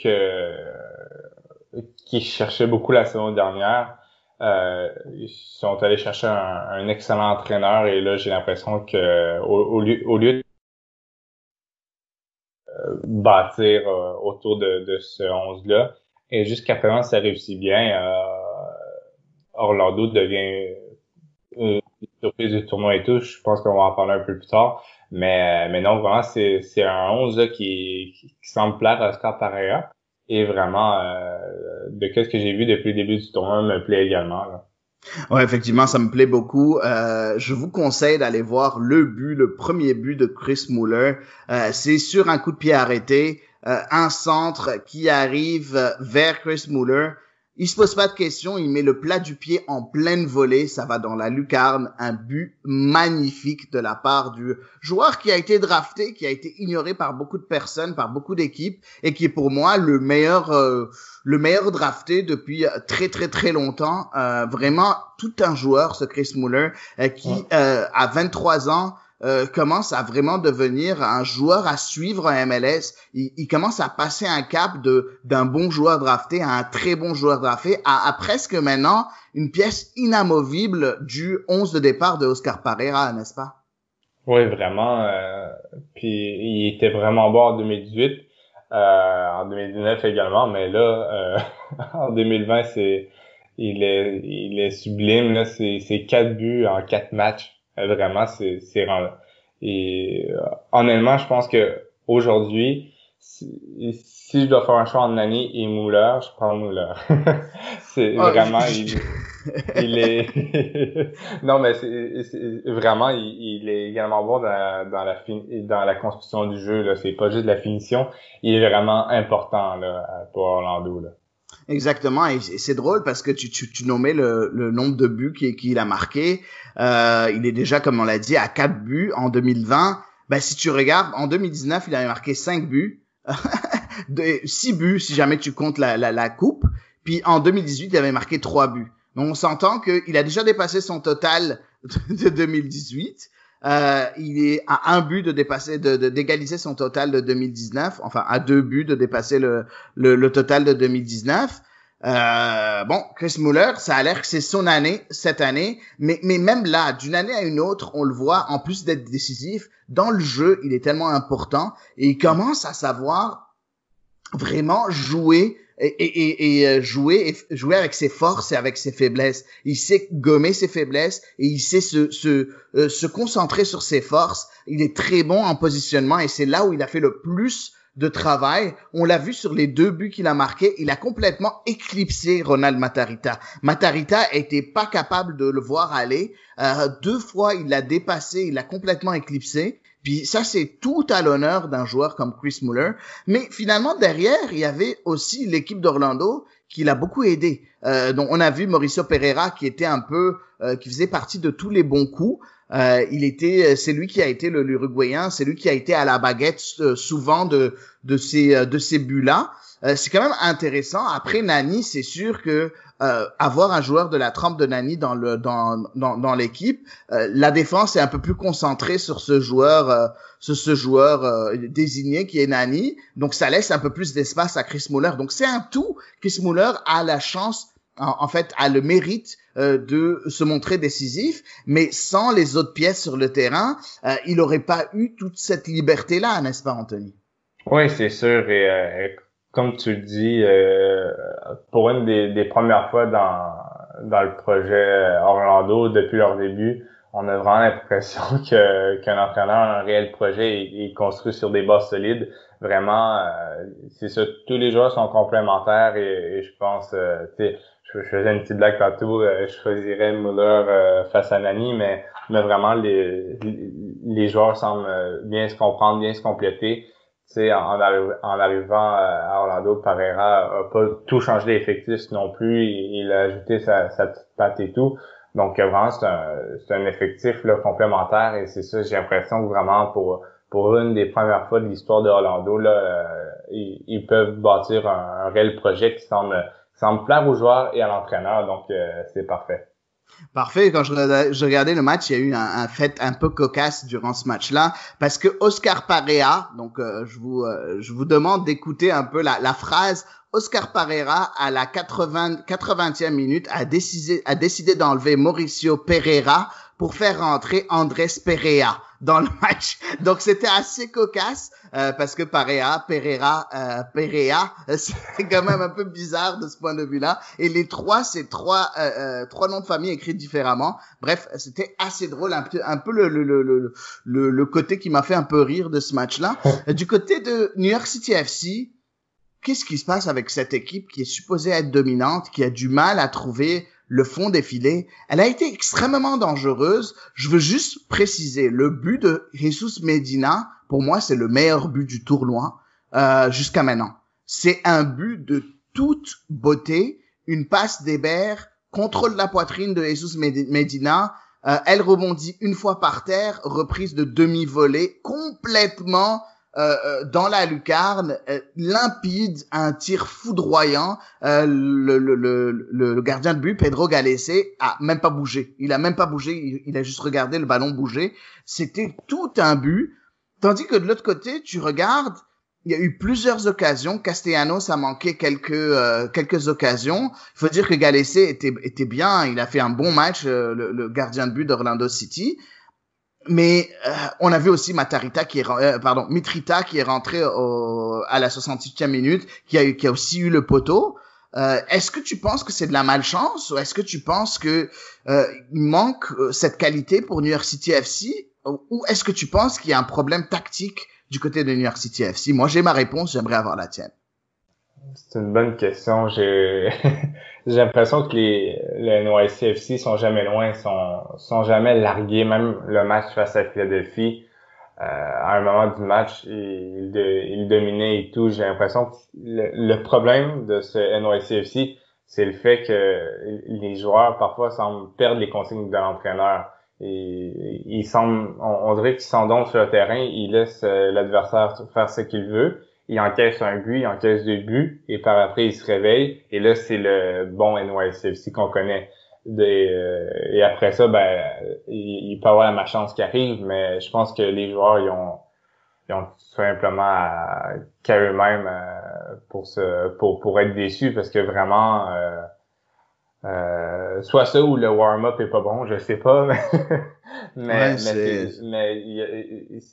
qui cherchait beaucoup la saison dernière. Ils sont allés chercher un excellent entraîneur et là, j'ai l'impression que au lieu de bâtir autour de ce 11-là, et jusqu'à présent, ça réussit bien. Orlando devient une surprise du tournoi et tout. Je pense qu'on va en parler un peu plus tard. Mais non, vraiment, c'est un 11 là, qui semble plaire à Oscar Pareja. Et vraiment, de qu'est-ce que j'ai vu depuis le début du tournoi me plaît également, là. Ouais, effectivement, ça me plaît beaucoup. Je vous conseille d'aller voir le premier but de Chris Muller. C'est sur un coup de pied arrêté, un centre qui arrive vers Chris Muller. Il se pose pas de questions, il met le plat du pied en pleine volée, ça va dans la lucarne, un but magnifique de la part du joueur qui a été drafté, qui a été ignoré par beaucoup de personnes, par beaucoup d'équipes, et qui est pour moi le meilleur drafté depuis très longtemps. Vraiment tout un joueur, ce Chris Muller, qui à 23 ans commence à vraiment devenir un joueur à suivre en MLS. Il commence à passer un cap d'un bon joueur drafté à un très bon joueur drafté, à presque maintenant une pièce inamovible du 11 de départ de Oscar Pareja, n'est-ce pas? Oui, vraiment. Puis il était vraiment bon en 2018, en 2019 également, mais là, en 2020, il est sublime. Là, c'est 4 buts en 4 matchs. Vraiment, Honnêtement, je pense que aujourd'hui, si je dois faire un choix entre Nani et Muller, je prends Muller. C'est Oh, vraiment, il est, non, mais vraiment, il est également bon dans la construction du jeu, là. C'est pas juste la finition. Il est vraiment important, là, pour Orlando, là. Exactement, et c'est drôle parce que tu nommais le nombre de buts qu'il a marqué. Il est déjà, comme on l'a dit, à 4 buts en 2020. Ben, si tu regardes, en 2019, il avait marqué 5 buts, 6 buts si jamais tu comptes la coupe. Puis en 2018, il avait marqué 3 buts. Donc on s'entend qu'il a déjà dépassé son total de 2018. Il est à 1 but de dépasser, d'égaliser son total de 2019. Enfin, à 2 buts de dépasser le total de 2019. Bon, Chris Muller, ça a l'air que c'est son année cette année, mais même là, d'une année à une autre, on le voit, en plus d'être décisif, dans le jeu, il est tellement important et il commence à savoir vraiment jouer et jouer avec ses forces et avec ses faiblesses. Il sait gommer ses faiblesses et il sait se concentrer sur ses forces. Il est très bon en positionnement et c'est là où il a fait le plus de travail. On l'a vu sur les 2 buts qu'il a marqués. Il a complètement éclipsé Ronald Matarrita. Matarrita était pas capable de le voir aller. 2 fois, il l'a dépassé, il l'a complètement éclipsé. Puis ça, c'est tout à l'honneur d'un joueur comme Chris Muller. Mais finalement, derrière, il y avait aussi l'équipe d'Orlando qui l'a beaucoup aidé. Donc, on a vu Mauricio Pereira qui était un peu, qui faisait partie de tous les bons coups. C'est lui qui a été l'Uruguayen, c'est lui qui a été à la baguette souvent de ces buts-là. C'est quand même intéressant. Après Nani, c'est sûr que avoir un joueur de la trempe de Nani dans l'équipe, la défense est un peu plus concentrée sur ce joueur désigné qui est Nani. Donc ça laisse un peu plus d'espace à Chris Muller. Donc c'est un tout. Chris Muller a la chance, en fait, a le mérite de se montrer décisif, mais sans les autres pièces sur le terrain, il n'aurait pas eu toute cette liberté-là, n'est-ce pas, Anthony? Oui, c'est sûr. Et comme tu le dis, pour une des premières fois dans le projet Orlando, depuis leur début, on a vraiment l'impression qu'un entraîneur a un réel projet et construit sur des bases solides. Vraiment, c'est ça. Tous les joueurs sont complémentaires et je pense, tu sais, je faisais une petite blague tantôt, je choisirais Muller face à Nani, mais vraiment les joueurs semblent bien se comprendre, bien se compléter. Tu sais, en arrivant à Orlando, Pereira a pas tout changé l'effectif non plus. Il a ajouté sa petite patte et tout. Donc vraiment, c'est un effectif là complémentaire et c'est ça, j'ai l'impression que vraiment pour une des premières fois de l'histoire de Orlando là, ils peuvent bâtir un réel projet qui semble plaire aux joueurs et à l'entraîneur. Donc c'est parfait. Parfait. Quand je regardais le match, il y a eu un fait un peu cocasse durant ce match-là parce que Oscar Pareja, donc je vous demande d'écouter un peu la phrase. Oscar Pareja à la 80e minute a décidé d'enlever Mauricio Pereira pour faire rentrer Andrés Perea dans le match. Donc c'était assez cocasse parce que Perea, c'est quand même un peu bizarre de ce point de vue-là. Et les trois, c'est trois noms de famille écrits différemment. Bref, c'était assez drôle, un peu le côté qui m'a fait un peu rire de ce match-là. Du côté de New York City FC, qu'est-ce qui se passe avec cette équipe qui est supposée être dominante, qui a du mal à trouver le fond des filets? Elle a été extrêmement dangereuse. Je veux juste préciser, le but de Jesus Medina, pour moi, c'est le meilleur but du tournoi jusqu'à maintenant. C'est un but de toute beauté, une passe d'Hébert, contrôle de la poitrine de Jesus Medina, elle rebondit une fois par terre, reprise de demi-volée, complètement dans la lucarne, limpide, un tir foudroyant. Le gardien de but, Pedro Galese, a même pas bougé. Il a même pas bougé. Il a juste regardé le ballon bouger. C'était tout un but. Tandis que de l'autre côté, tu regardes, il y a eu plusieurs occasions. Castellanos a manqué quelques occasions. Il faut dire que Galese était bien. Il a fait un bon match, le gardien de but d'Orlando City. Mais on a vu aussi Mitrita qui est rentré à la 68e minute, qui a aussi eu le poteau. Est-ce que tu penses que c'est de la malchance ou est-ce que tu penses que il manque cette qualité pour New York City FC ou est-ce que tu penses qu'il y a un problème tactique du côté de New York City FC? Moi, j'ai ma réponse, j'aimerais avoir la tienne. C'est une bonne question. J'ai j'ai l'impression que le NYCFC sont jamais loin, sont jamais largués. Même le match face à Philadelphie, à un moment du match, ils dominaient et tout. J'ai l'impression que le problème de ce NYCFC, c'est le fait que les joueurs parfois semblent perdre les consignes de l'entraîneur. Et ils semblent, on dirait qu'ils s'endorment sur le terrain, ils laissent l'adversaire faire ce qu'il veut. Il encaisse un but, il encaisse 2 buts, et par après, il se réveille. Et là, c'est le bon NYCFC qu'on connaît. Et après ça, ben, il peut y avoir la malchance qui arrive, mais je pense que les joueurs, ils ont tout simplement qu'à eux-mêmes pour être déçus, parce que vraiment, soit ça ou le warm-up est pas bon, je sais pas, mais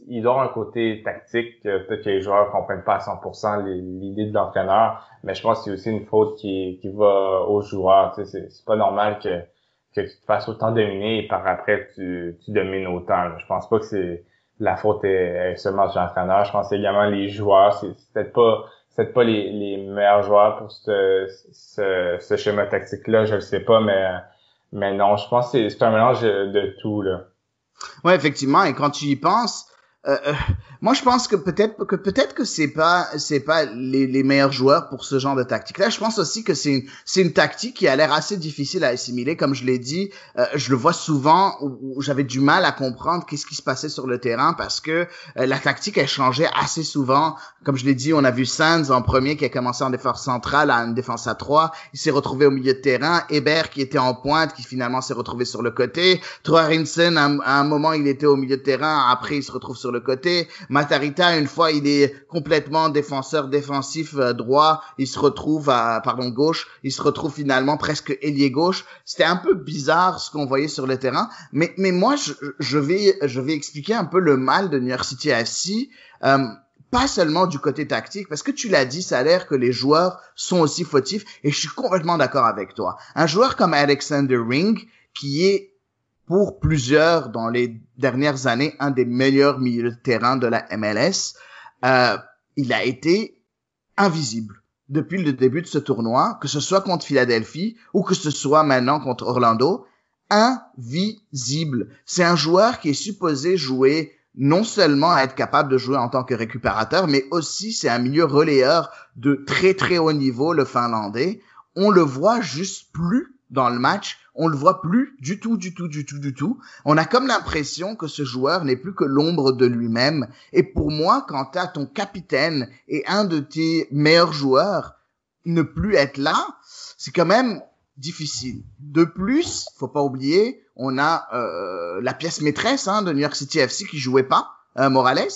il doit avoir un côté tactique, peut-être que les joueurs comprennent pas à 100% l'idée de l'entraîneur, mais je pense que c'est aussi une faute qui va aux joueurs. Tu sais, c'est pas normal que tu te fasses autant dominer et par après tu domines autant. Là. Je pense pas que c'est la faute est seulement sur l'entraîneur. Je pense que c'est également les joueurs. C'est peut-être pas les meilleurs joueurs pour ce schéma tactique-là, je le sais pas, mais non, je pense que c'est un mélange de tout, là. Ouais, effectivement, et quand tu y penses, moi je pense que peut-être que c'est pas les meilleurs joueurs pour ce genre de tactique là. Je pense aussi que c'est une tactique qui a l'air assez difficile à assimiler. Comme je l'ai dit, je le vois souvent où j'avais du mal à comprendre qu'est-ce qui se passait sur le terrain, parce que la tactique elle changeait assez souvent. Comme je l'ai dit, on a vu Sands en premier qui a commencé en défense centrale à une défense à 3, il s'est retrouvé au milieu de terrain. Hébert qui était en pointe, qui finalement s'est retrouvé sur le côté. Troarinsen à un moment il était au milieu de terrain, après il se retrouve sur le côté. Matarita, une fois, il est complètement défenseur défensif droit, il se retrouve gauche, il se retrouve finalement presque ailier gauche. C'était un peu bizarre ce qu'on voyait sur le terrain, mais moi je vais expliquer un peu le mal de New York City FC, pas seulement du côté tactique, parce que tu l'as dit, ça a l'air que les joueurs sont aussi fautifs, et je suis complètement d'accord avec toi. Un joueur comme Alexander Ring, qui est pour plusieurs, dans les dernières années, un des meilleurs milieux de terrain de la MLS. Il a été invisible depuis le début de ce tournoi, que ce soit contre Philadelphie ou que ce soit maintenant contre Orlando. Invisible. C'est un joueur qui est supposé jouer, non seulement à être capable de jouer en tant que récupérateur, mais aussi c'est un milieu relayeur de très très haut niveau, le Finlandais. On le voit juste plus dans le match, on le voit plus du tout. On a comme l'impression que ce joueur n'est plus que l'ombre de lui-même. Et pour moi, quand t'as ton capitaine et un de tes meilleurs joueurs ne plus être là, c'est quand même difficile. De plus, faut pas oublier, on a la pièce maîtresse de New York City FC qui jouait pas, Morales,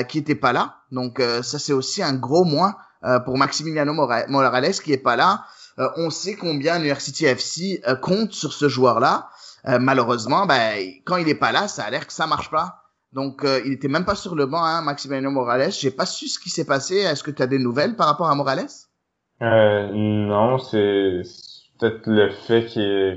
qui était pas là. Donc ça c'est aussi un gros moins pour Maximiliano Morales qui est pas là. On sait combien New York City FC compte sur ce joueur-là. Malheureusement, quand il est pas là, ça a l'air que ça marche pas. Donc, il était même pas sur le banc, Maximiliano Morales. J'ai pas su ce qui s'est passé. Est-ce que tu as des nouvelles par rapport à Morales? Non, c'est peut-être le fait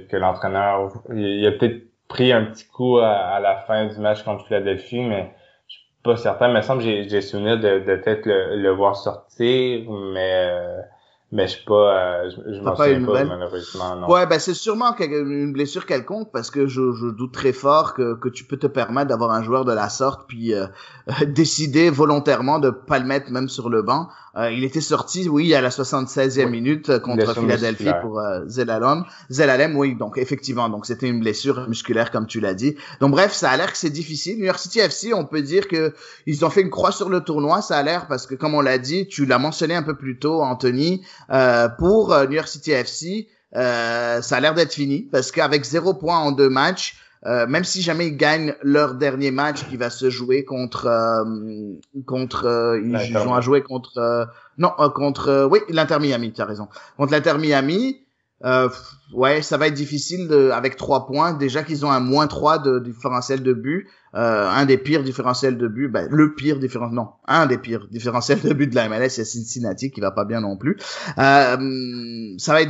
que l'entraîneur, il a peut-être pris un petit coup à la fin du match contre Philadelphie, mais je suis pas certain. Il me semble que j'ai souvenir de peut-être le voir sortir, mais je suis pas, je m'en souviens pas, malheureusement, non. Ouais, c'est sûrement une blessure quelconque, parce que je doute très fort que tu peux te permettre d'avoir un joueur de la sorte puis décider volontairement de pas le mettre même sur le banc. Il était sorti, oui, à la 76e minute contre Philadelphie pour Zelalem, oui, donc effectivement, donc c'était une blessure musculaire comme tu l'as dit. Donc bref, ça a l'air que c'est difficile. New York City FC, on peut dire que ils ont fait une croix sur le tournoi, ça a l'air, parce que comme on l'a dit, tu l'as mentionné un peu plus tôt, Anthony, pour New York City FC, ça a l'air d'être fini, parce qu'avec 0 points en 2 matchs, même si jamais ils gagnent leur dernier match qui va se jouer contre l'Inter Miami, tu as raison. Contre l'Inter Miami, Ouais, ça va être difficile avec 3 points. Déjà qu'ils ont un -3 de différentiel de but, un des pires différentiels de but, un des pires différentiels de but de la MLS, c'est Cincinnati qui va pas bien non plus. Ça va être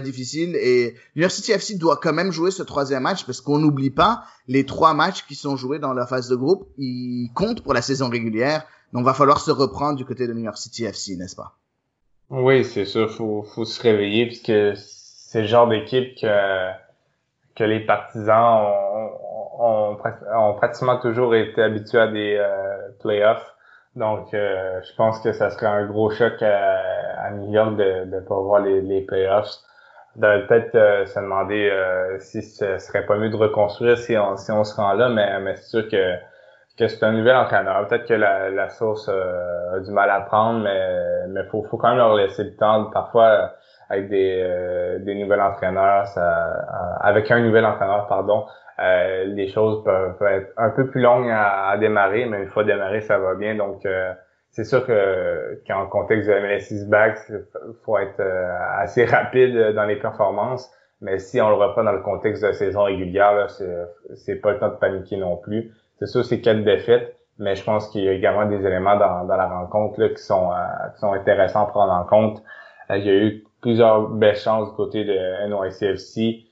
difficile et University FC doit quand même jouer ce 3e match parce qu'on n'oublie pas les 3 matchs qui sont joués dans la phase de groupe, ils comptent pour la saison régulière, donc va falloir se reprendre du côté de University FC, n'est-ce pas? Oui, c'est sûr, faut se réveiller puisque c'est le genre d'équipe que les partisans ont pratiquement toujours été habitués à des playoffs. Donc, je pense que ça serait un gros choc à New York de pas voir les playoffs. De peut-être se demander si ce serait pas mieux de reconstruire si on se rend là, mais c'est sûr que c'est un nouvel entraîneur. Peut-être que la source a du mal à prendre, mais faut quand même leur laisser le temps. Parfois, avec des nouvelles entraîneurs, avec un nouvel entraîneur, pardon, les choses peuvent être un peu plus longues à démarrer, mais une fois démarré, ça va bien. Donc, c'est sûr qu'en contexte de MLS is back, faut être assez rapide dans les performances. Mais si on le reprend dans le contexte de saison régulière, là, c'est pas le temps de paniquer non plus. C'est sûr, c'est 4 défaites, mais je pense qu'il y a également des éléments dans la rencontre là, qui sont intéressants à prendre en compte. Il y a eu plusieurs belles chances du côté de NYCFC.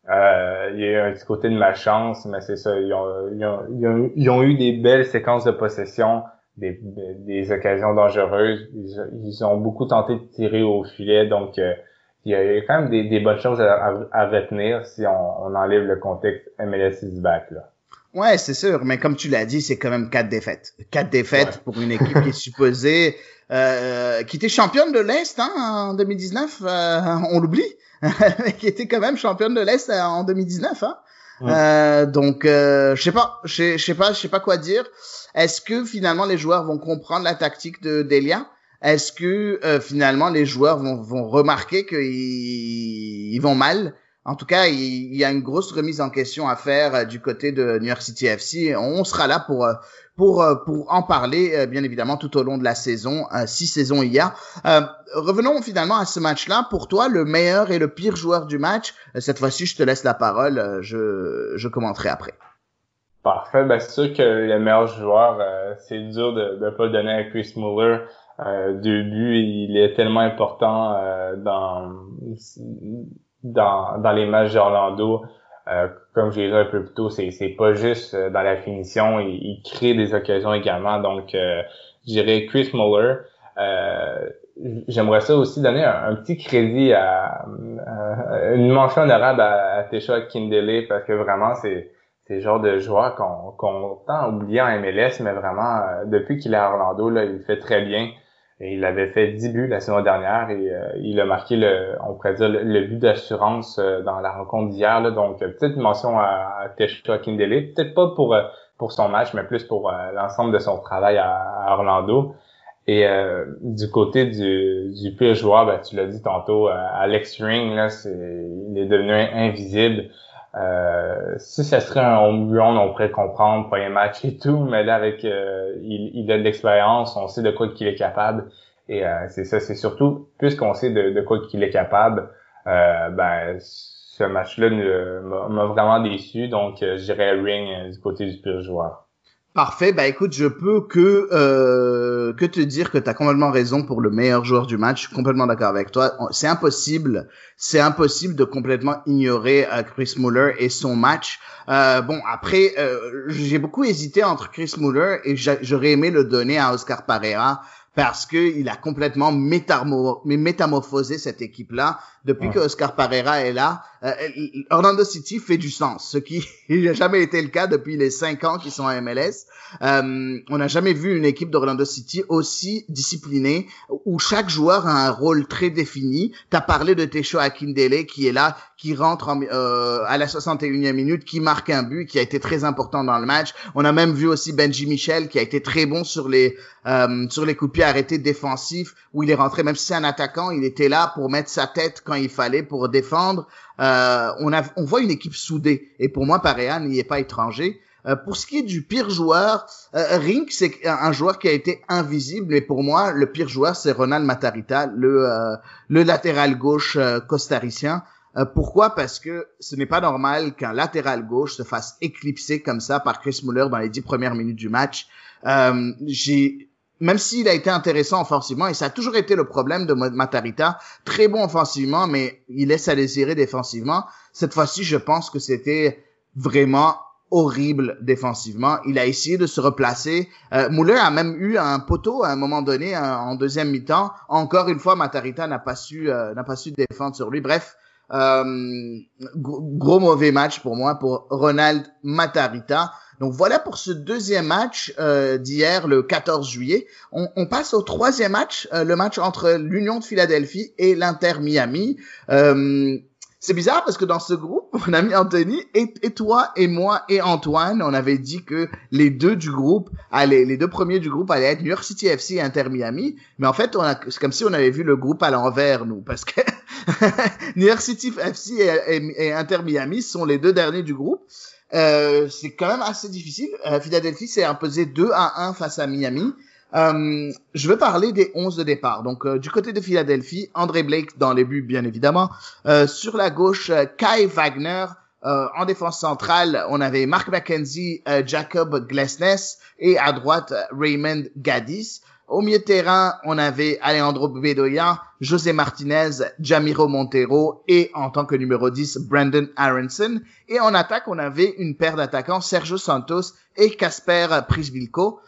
Il y a eu un petit côté de malchance, mais c'est ça. Ils ont eu des belles séquences de possession, des occasions dangereuses. Ils ont beaucoup tenté de tirer au filet, donc il y a quand même des bonnes choses à retenir si on enlève le contexte MLS is back là. Ouais, c'est sûr, mais comme tu l'as dit, c'est quand même 4 défaites. 4 défaites ouais. Pour une équipe qui est supposée qui était championne de l'Est en 2019, on l'oublie, qui était quand même championne de l'Est en 2019 hein. Ouais. Donc je sais pas quoi dire. Est-ce que finalement les joueurs vont comprendre la tactique de Delia? Est-ce que finalement les joueurs vont remarquer qu'ils vont mal? En tout cas, il y a une grosse remise en question à faire du côté de New York City FC. On sera là pour en parler, bien évidemment, tout au long de la saison, 6 saisons il y a. Revenons finalement à ce match-là. Pour toi, le meilleur et le pire joueur du match, cette fois-ci, je te laisse la parole. Je commenterai après. Parfait. Ben, c'est sûr que le meilleur joueur, c'est dur de pas le donner à Chris Muller. 2 buts, il est tellement important dans les matchs d'Orlando. Comme je l'ai dit un peu plus tôt, c'est pas juste dans la finition, il crée des occasions également. Donc, je dirais Chris Muller. J'aimerais ça aussi donner un petit crédit une mention honorable à Tesha Akindele parce que vraiment, c'est le genre de joueur qu'on tend à oublier en MLS, mais vraiment, depuis qu'il est à Orlando, là, il fait très bien. Et il avait fait 10 buts la saison dernière et il a marqué on pourrait dire le but d'assurance dans la rencontre d'hier. Donc, petite mention à Tesha Akindele. Peut-être pas pour son match, mais plus pour l'ensemble de son travail à Orlando. Et du côté du pire joueur, ben, tu l'as dit tantôt, Alex Ring, là, il est devenu invisible. Si ça serait un home run, on pourrait comprendre, premier match et tout, mais là, avec il a de l'expérience, on sait de quoi qu'il est capable. Et c'est ça, c'est surtout, puisqu'on sait de quoi qu'il est capable, ben ce match-là m'a vraiment déçu. Donc, je dirais Ring du côté du pire joueur. Parfait. Bah écoute, je peux que te dire que tu as complètement raison pour le meilleur joueur du match. Je suis complètement d'accord avec toi. C'est impossible de complètement ignorer Chris Muller et son match. Bon, après, j'ai beaucoup hésité entre Chris Muller et j'aurais aimé le donner à Oscar Pareja parce que il a complètement métamorphosé cette équipe-là. Depuis que Oscar Pareja est là, Orlando City fait du sens, ce qui n'a jamais été le cas depuis les 5 ans qu'ils sont à MLS. On n'a jamais vu une équipe d'Orlando City aussi disciplinée, où chaque joueur a un rôle très défini. T'as parlé de Tesha Akindele qui est là, qui rentre à la 61e minute, qui marque un but, qui a été très important dans le match. On a même vu aussi Benji Michel qui a été très bon sur les coups de pied arrêtés défensifs, où il est rentré, même si c'est un attaquant, il était là pour mettre sa tête quand il fallait pour défendre. On voit une équipe soudée. Et pour moi, Pareja n'y est pas étranger. Pour ce qui est du pire joueur, Rink, c'est un joueur qui a été invisible, mais pour moi, le pire joueur, c'est Ronald Matarrita, le latéral gauche costaricien. Pourquoi? Parce que ce n'est pas normal qu'un latéral gauche se fasse éclipser comme ça par Chris Muller dans les 10 premières minutes du match. Même s'il a été intéressant offensivement, et ça a toujours été le problème de Matarrita, très bon offensivement, mais il laisse à désirer défensivement. Cette fois-ci, je pense que c'était vraiment horrible défensivement. Il a essayé de se replacer. Muller a même eu un poteau à un moment donné en deuxième mi-temps. Encore une fois, Matarrita n'a pas su défendre sur lui. Bref, gros mauvais match pour moi, pour Ronald Matarrita. Donc voilà pour ce deuxième match d'hier, le 14 juillet. On passe au troisième match, le match entre l'Union de Philadelphie et l'Inter Miami. C'est bizarre parce que dans ce groupe, mon ami Anthony et toi et moi et Antoine, on avait dit que les deux premiers du groupe allaient être New York City FC et Inter Miami. Mais en fait, c'est comme si on avait vu le groupe à l'envers, nous, parce que New York City FC et Inter Miami sont les deux derniers du groupe. C'est quand même assez difficile. Philadelphie s'est imposé 2-1 face à Miami. Je veux parler des 11 de départ. Donc, du côté de Philadelphie, André Blake dans les buts, bien évidemment. Sur la gauche, Kai Wagner. En défense centrale, on avait Mark McKenzie, Jacob Glesnes et à droite, Raymond Gaddis. Au milieu de terrain, on avait Alejandro Bedoya, José Martinez, Jamiro Montero et en tant que numéro 10, Brandon Aronson. Et en attaque, on avait une paire d'attaquants, Sergio Santos et Casper Prisvilko.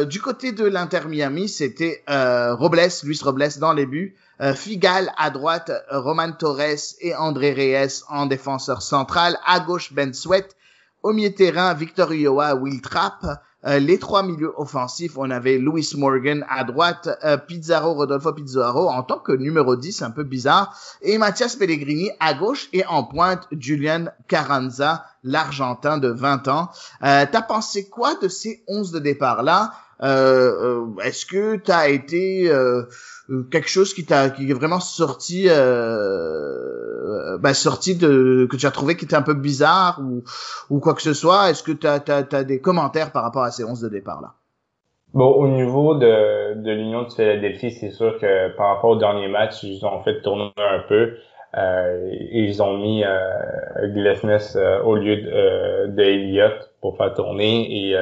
Du côté de l'Inter Miami, c'était Luis Robles dans les buts, Figal à droite, Roman Torres et André Reyes en défenseur central, à gauche Ben Sweat, au milieu de terrain Victor Ulloa, Will Trapp, les trois milieux offensifs, on avait Louis Morgan à droite, Rodolfo Pizarro en tant que numéro 10, un peu bizarre, et Mathias Pellegrini à gauche et en pointe Julian Carranza, l'Argentin de 20 ans. T'as pensé quoi de ces 11 de départ-là? Est-ce que t'as été quelque chose qui est vraiment sorti que tu as trouvé qui était un peu bizarre ou quoi que ce soit? Est-ce que t'as des commentaires par rapport à ces 11 de départ-là? Bon, au niveau de l'Union de Philadelphie, c'est sûr que par rapport au dernier match, ils ont fait tourner un peu. Et ils ont mis Glesnes au lieu de Elliott pour faire tourner et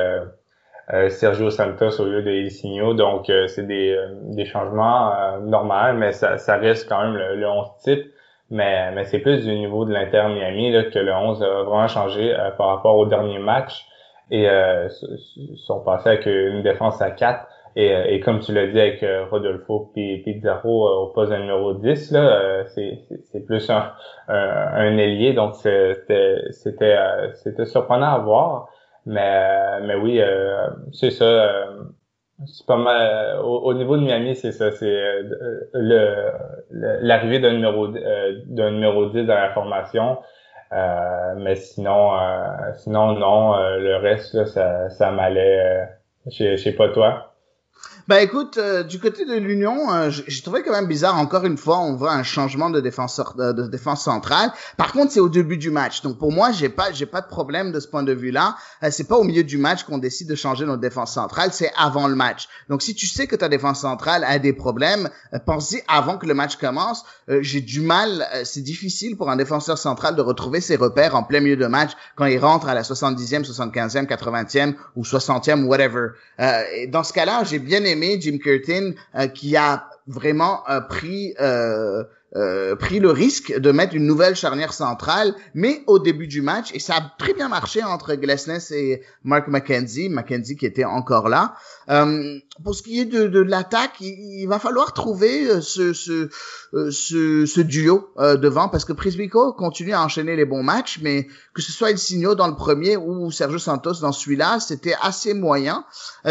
Sergio Santos au lieu de Ilsinho. Donc c'est des changements normaux, mais ça reste quand même le 11 type. Mais c'est plus du niveau de l'Inter Miami là, que le 11 a vraiment changé par rapport au dernier match. Et sont passés avec une défense à 4. Et comme tu l'as dit avec Rodolfo Pizarro au poste de numéro 10, là, c'est plus un ailier, donc c'était surprenant à voir. Mais oui, c'est ça. C'est pas mal. Au niveau de Miami, c'est ça. C'est l'arrivée d'un numéro 10 dans la formation. Mais sinon non. Le reste là, ça m'allait. Je sais pas toi. Ben écoute, du côté de l'Union, j'ai trouvé quand même bizarre. Encore une fois, on voit un changement de défenseur de défense centrale. Par contre, c'est au début du match. Donc pour moi, j'ai pas de problème de ce point de vue-là. C'est pas au milieu du match qu'on décide de changer notre défense centrale, c'est avant le match. Donc si tu sais que ta défense centrale a des problèmes, pense-y avant que le match commence. J'ai du mal, c'est difficile pour un défenseur central de retrouver ses repères en plein milieu de match quand il rentre à la 70e, 75e, 80e ou 60e, whatever. Et dans ce cas-là, j'ai bien aimé Jim Curtin qui a vraiment pris le risque de mettre une nouvelle charnière centrale, mais au début du match, et ça a très bien marché entre Glesnes et Mark McKenzie qui était encore là. Pour ce qui est de l'attaque, il va falloir trouver ce duo devant, parce que Prisvilko continue à enchaîner les bons matchs, mais que ce soit Ilsinho dans le premier ou Sergio Santos dans celui-là, c'était assez moyen.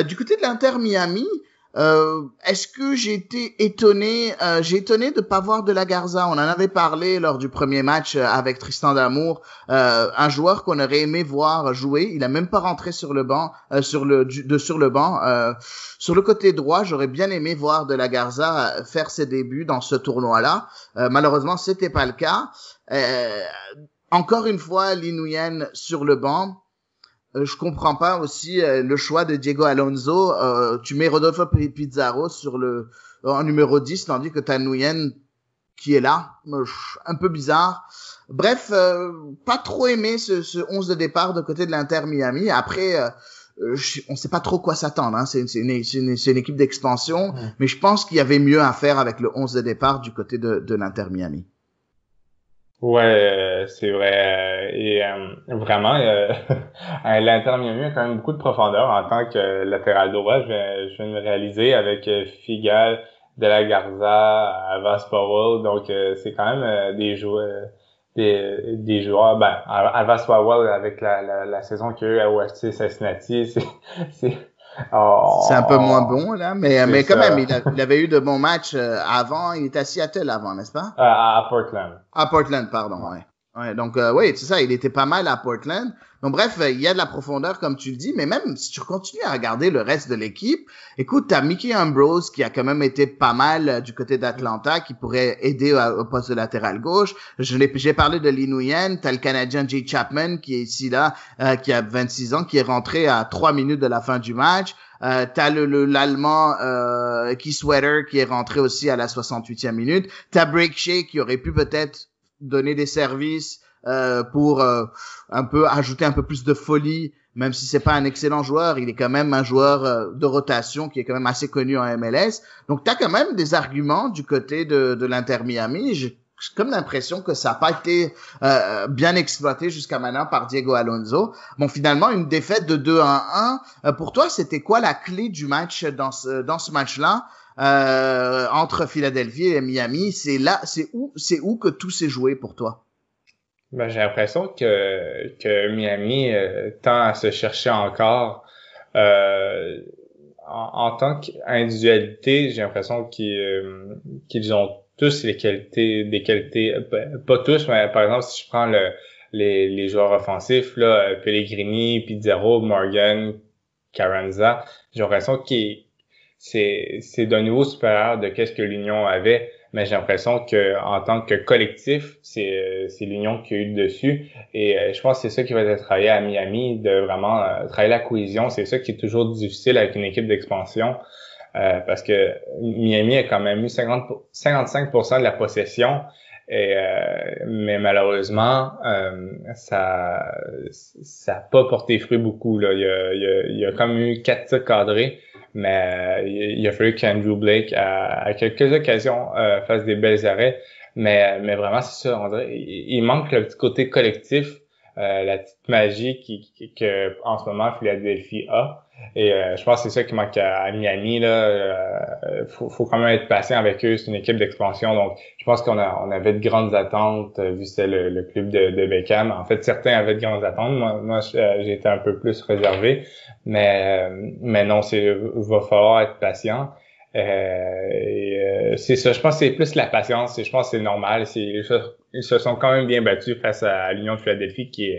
Du côté de l'Inter Miami, est-ce que j'ai été étonné de pas voir De La Garza. On en avait parlé lors du premier match avec Tristan D'Amour, un joueur qu'on aurait aimé voir jouer. Il a même pas rentré sur le banc, sur le banc. Sur le côté droit, j'aurais bien aimé voir De La Garza faire ses débuts dans ce tournoi-là. Malheureusement, c'était pas le cas. Encore une fois, Lee Nguyen sur le banc. je comprends pas aussi le choix de Diego Alonso. Tu mets Rodolfo Pizarro en numéro 10, tandis que t'as Nguyen qui est là. Un peu bizarre. Bref, pas trop aimé ce 11 de départ de côté de l'Inter Miami. Après, on sait pas trop quoi s'attendre. Hein. C'est une équipe d'expansion, mais je pense qu'il y avait mieux à faire avec le 11 de départ du côté de l'Inter Miami. Ouais, c'est vrai. Et vraiment, l'Inter Miami a quand même beaucoup de profondeur en tant que latéral droit. Je viens de me réaliser avec Figal, De La Garza, Alvas Powell. Donc, c'est quand même des joueurs. Des joueurs, Alvas Powell avec la saison qu'il y a eu à OFC Cincinnati, c'est c'est un peu moins bon, là, mais quand ça. même, il avait eu de bons matchs avant. Il était à Seattle avant, n'est-ce pas? À Portland. À Portland, pardon, ouais. Ouais, donc, oui, c'est ça, il était pas mal à Portland. Donc, bref, il y a de la profondeur, comme tu le dis, mais même si tu continues à regarder le reste de l'équipe, écoute, t'as Mickey Ambrose, qui a quand même été pas mal du côté d'Atlanta, qui pourrait aider au poste de latéral gauche. J'ai parlé de Lee Nguyen, t'as le Canadien Jay Chapman, qui est ici, là, qui a 26 ans, qui est rentré à 3 minutes de la fin du match. T'as l'Allemand Keith Sweater, qui est rentré aussi à la 68e minute. T'as Break Shea, qui aurait pu peut-être donner des services pour un peu ajouter un peu plus de folie, même si c'est pas un excellent joueur, il est quand même un joueur de rotation qui est quand même assez connu en MLS. Donc t'as quand même des arguments du côté de l'Inter Miami. J'ai comme l'impression que ça n'a pas été bien exploité jusqu'à maintenant par Diego Alonso. Bon, finalement, une défaite de 2-1. Pour toi, c'était quoi la clé du match dans ce match-là? Entre Philadelphie et Miami, c'est où que tout s'est joué pour toi? J'ai l'impression que Miami tend à se chercher encore. En tant qu'individualité, j'ai l'impression qu'ils ont tous des qualités, pas tous, mais par exemple, si je prends les joueurs offensifs, là, Pellegrini, Pizarro, Morgan, Carranza, j'ai l'impression que c'est d'un niveau supérieur de qu'est-ce que l'Union avait, mais j'ai l'impression que en tant que collectif, c'est l'Union qui a eu le dessus, et je pense que c'est ça qui va être travaillé à Miami, de vraiment travailler la cohésion. C'est ça qui est toujours difficile avec une équipe d'expansion, parce que Miami a quand même eu 55% de la possession, mais malheureusement ça a pas porté fruit beaucoup, là. Il y a comme eu 4 tirs cadrés, mais il a fallu qu'Andrew Blake à quelques occasions fasse des belles arrêts, mais vraiment c'est ça, on dirait il manque le petit côté collectif, la petite magie que en ce moment Philadelphie a. Et je pense que c'est ça qui manque à Miami, là. Faut quand même être patient avec eux. C'est une équipe d'expansion, donc je pense qu'on avait de grandes attentes, vu que c'était le club de Beckham. En fait, certains avaient de grandes attentes. Moi j'ai été un peu plus réservé, mais non, va falloir être patient. C'est ça. Je pense que c'est plus la patience. Je pense que c'est normal. Ils se sont quand même bien battus face à l'Union de Philadelphie qui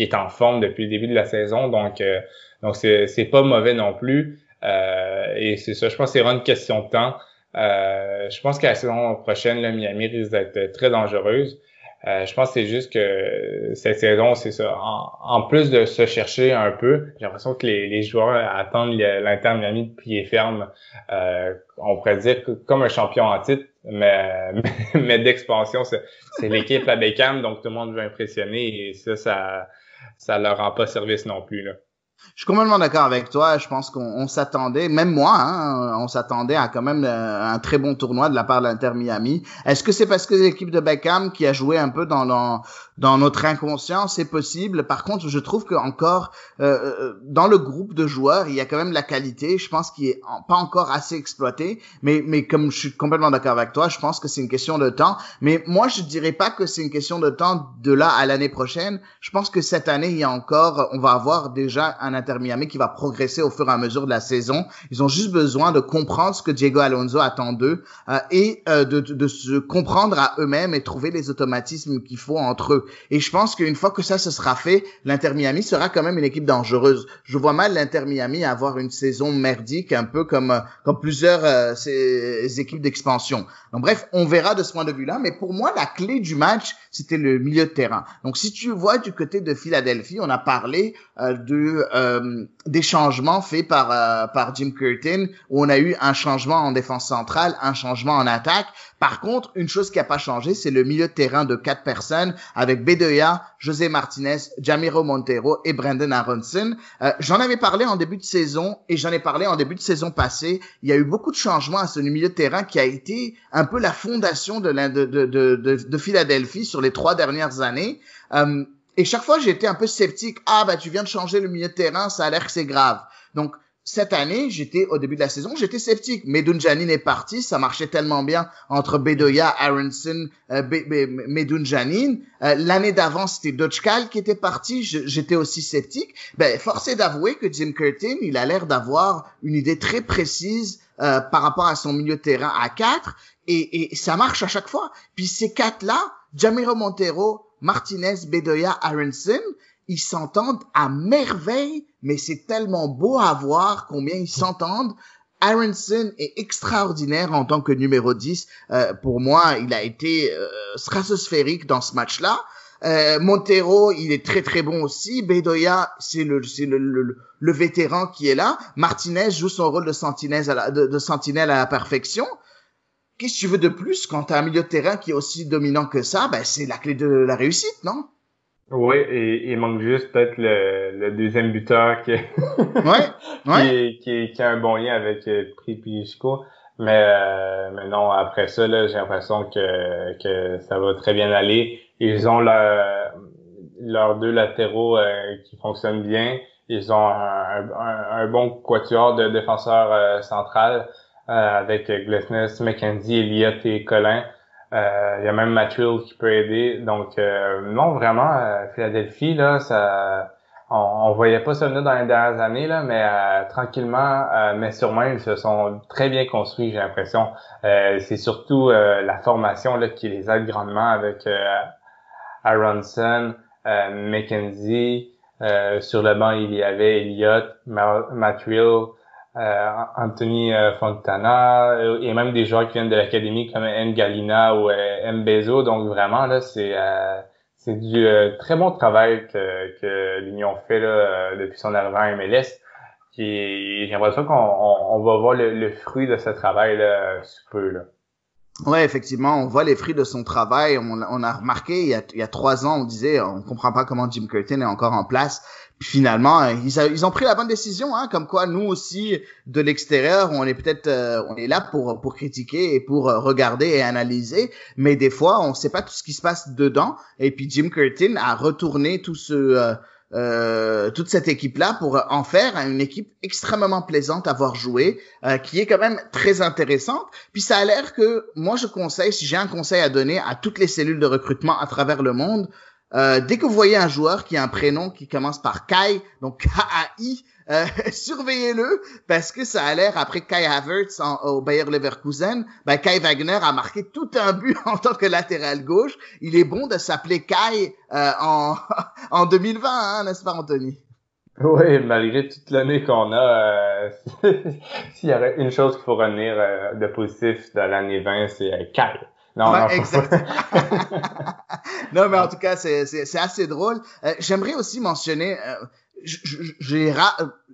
est en forme depuis le début de la saison. Donc c'est pas mauvais non plus. Et c'est ça. Je pense que c'est vraiment une question de temps. Je pense que la saison prochaine, là, Miami risque d'être très dangereuse. Je pense que c'est juste que cette saison, c'est ça. En plus de se chercher un peu, j'ai l'impression que les joueurs attendent l'Inter Miami de pied ferme. On pourrait dire comme un champion en titre, mais d'expansion. C'est l'équipe à Beckham, donc tout le monde veut impressionner, et ça leur rend pas service non plus, là. Je suis complètement d'accord avec toi. Je pense qu'on s'attendait, même moi, hein, on s'attendait à quand même un très bon tournoi de la part de l'Inter Miami. Est-ce que c'est parce que l'équipe de Beckham qui a joué un peu dans notre inconscient? C'est possible. Par contre, je trouve que encore dans le groupe de joueurs, il y a quand même la qualité. Je pense qu'il est pas encore assez exploité. Mais comme je suis complètement d'accord avec toi, je pense que c'est une question de temps. Mais moi, je dirais pas que c'est une question de temps de là à l'année prochaine. Je pense que cette année, on va avoir déjà un Inter Miami qui va progresser au fur et à mesure de la saison. Ils ont juste besoin de comprendre ce que Diego Alonso attend d'eux et de se comprendre à eux-mêmes et trouver les automatismes qu'il faut entre eux. Et je pense qu'une fois que ça se sera fait, l'Inter Miami sera quand même une équipe dangereuse. Je vois mal l'Inter Miami avoir une saison merdique, un peu comme plusieurs ces équipes d'expansion. Donc bref, on verra de ce point de vue-là. Mais pour moi, la clé du match, c'était le milieu de terrain. Donc si tu vois du côté de Philadelphie, on a parlé des changements faits par Jim Curtin, où on a eu un changement en défense centrale, un changement en attaque. Par contre, une chose qui n'a pas changé, c'est le milieu de terrain de 4 personnes avec Bedoya, José Martinez, Jamiro Monteiro et Brandon Aronson. J'en avais parlé en début de saison et j'en ai parlé en début de saison passée. Il y a eu beaucoup de changements à ce milieu de terrain qui a été un peu la fondation de Philadelphie sur les 3 dernières années. Et chaque fois, j'ai été un peu sceptique. Tu viens de changer le milieu de terrain, ça a l'air que c'est grave. Donc, cette année, au début de la saison, j'étais sceptique. Medoun Janine est parti, ça marchait tellement bien entre Bedoya, Aronson, Medoun Janine. L'année d'avant, c'était Dodgkal qui était parti, j'étais aussi sceptique. Force est d'avouer que Jim Curtin, il a l'air d'avoir une idée très précise par rapport à son milieu de terrain à 4, et ça marche à chaque fois. Puis ces 4-là, Jamiro Monteiro, Martinez, Bedoya, Aronson, ils s'entendent à merveille, mais c'est tellement beau à voir combien ils s'entendent. Aronson est extraordinaire en tant que numéro 10. Pour moi, il a été stratosphérique dans ce match-là. Monteiro, il est très très bon aussi. Bedoya, c'est le vétéran qui est là. Martinez joue son rôle de sentinelle à la perfection. Qu'est-ce que tu veux de plus quand tu as un milieu de terrain qui est aussi dominant que ça? C'est la clé de la réussite, non? Oui, et il manque juste peut-être le deuxième buteur qui a un bon lien avec Pripichko. Mais non, après ça, là, j'ai l'impression que ça va très bien aller. Ils ont leurs 2 latéraux qui fonctionnent bien. Ils ont un bon quatuor de défenseurs central avec Glesnes, McKenzie, Elliott et Collin. Il y a même Mathieu qui peut aider. Donc non, vraiment, Philadelphie, là, ça on voyait pas ça venir dans les dernières années, là, mais tranquillement, mais sûrement, ils se sont très bien construits, j'ai l'impression. C'est surtout la formation là qui les aide grandement avec Aronson, McKenzie. Sur le banc, il y avait Elliott, Mathieu, Anthony Fontana et même des joueurs qui viennent de l'académie comme Galina ou Mbezo. Donc vraiment là, c'est du très bon travail que l'Union fait là depuis son arrivée à MLS. J'ai l'impression qu'on va voir le fruit de ce travail là sous peu là. Ouais, effectivement, on voit les fruits de son travail. On a remarqué il y a 3 ans, on disait on comprend pas comment Jim Curtin est encore en place. Puis finalement, ils ont pris la bonne décision, hein, comme quoi nous aussi de l'extérieur, on est là pour critiquer et pour regarder et analyser, mais des fois on sait pas tout ce qui se passe dedans. Et puis Jim Curtin a retourné toute cette équipe-là pour en faire une équipe extrêmement plaisante à voir jouer, qui est quand même très intéressante. Puis ça a l'air que moi si j'ai un conseil à donner à toutes les cellules de recrutement à travers le monde, dès que vous voyez un joueur qui a un prénom qui commence par Kai, donc K-A-I, surveillez-le, parce que ça a l'air, après Kai Havertz au Bayer Leverkusen, Kai Wagner a marqué tout un but en tant que latéral gauche. Il est bon de s'appeler Kai en 2020, hein, n'est-ce pas, Anthony? Oui, malgré toute l'année qu'on a, s'il y aurait une chose qu'il faut retenir de positif de l'année 20, c'est Kai. Non, exactement. Non, mais en tout cas, c'est assez drôle. J'aimerais aussi mentionner,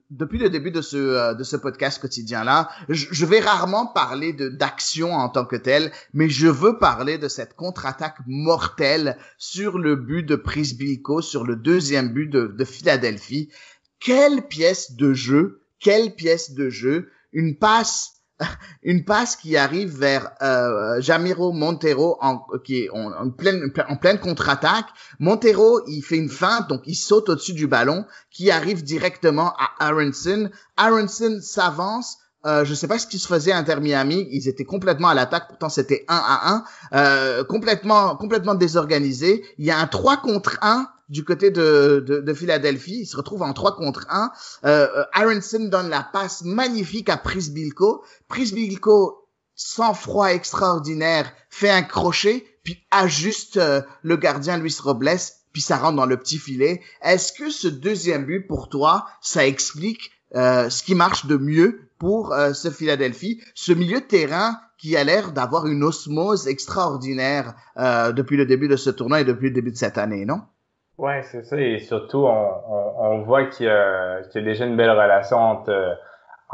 depuis le début de ce podcast quotidien-là, je vais rarement parler d'action en tant que telle, mais je veux parler de cette contre-attaque mortelle sur le but de Przybylko, sur le deuxième but de Philadelphie. Quelle pièce de jeu, une passe qui arrive vers Jamiro Monteiro qui est en pleine contre-attaque. Monteiro, il fait une feinte, donc il saute au-dessus du ballon, qui arrive directement à Aronson. Aronson s'avance, je sais pas ce qui se faisait à Inter Miami. Ils étaient complètement à l'attaque. Pourtant, c'était 1-1. Complètement désorganisé. Il y a un 3 contre 1 du côté de Philadelphie. Ils se retrouvent en 3 contre 1. Aronson donne la passe magnifique à Prisbilko. Prisbilko, sans froid extraordinaire, fait un crochet, puis ajuste le gardien Luis Robles, puis ça rentre dans le petit filet. Est-ce que ce deuxième but, pour toi, ça explique ce qui marche de mieux pour ce Philadelphie, ce milieu de terrain qui a l'air d'avoir une osmose extraordinaire depuis le début de ce tournoi et depuis le début de cette année, non? Ouais, c'est ça. Et surtout, on voit qu'il y a déjà une belle relation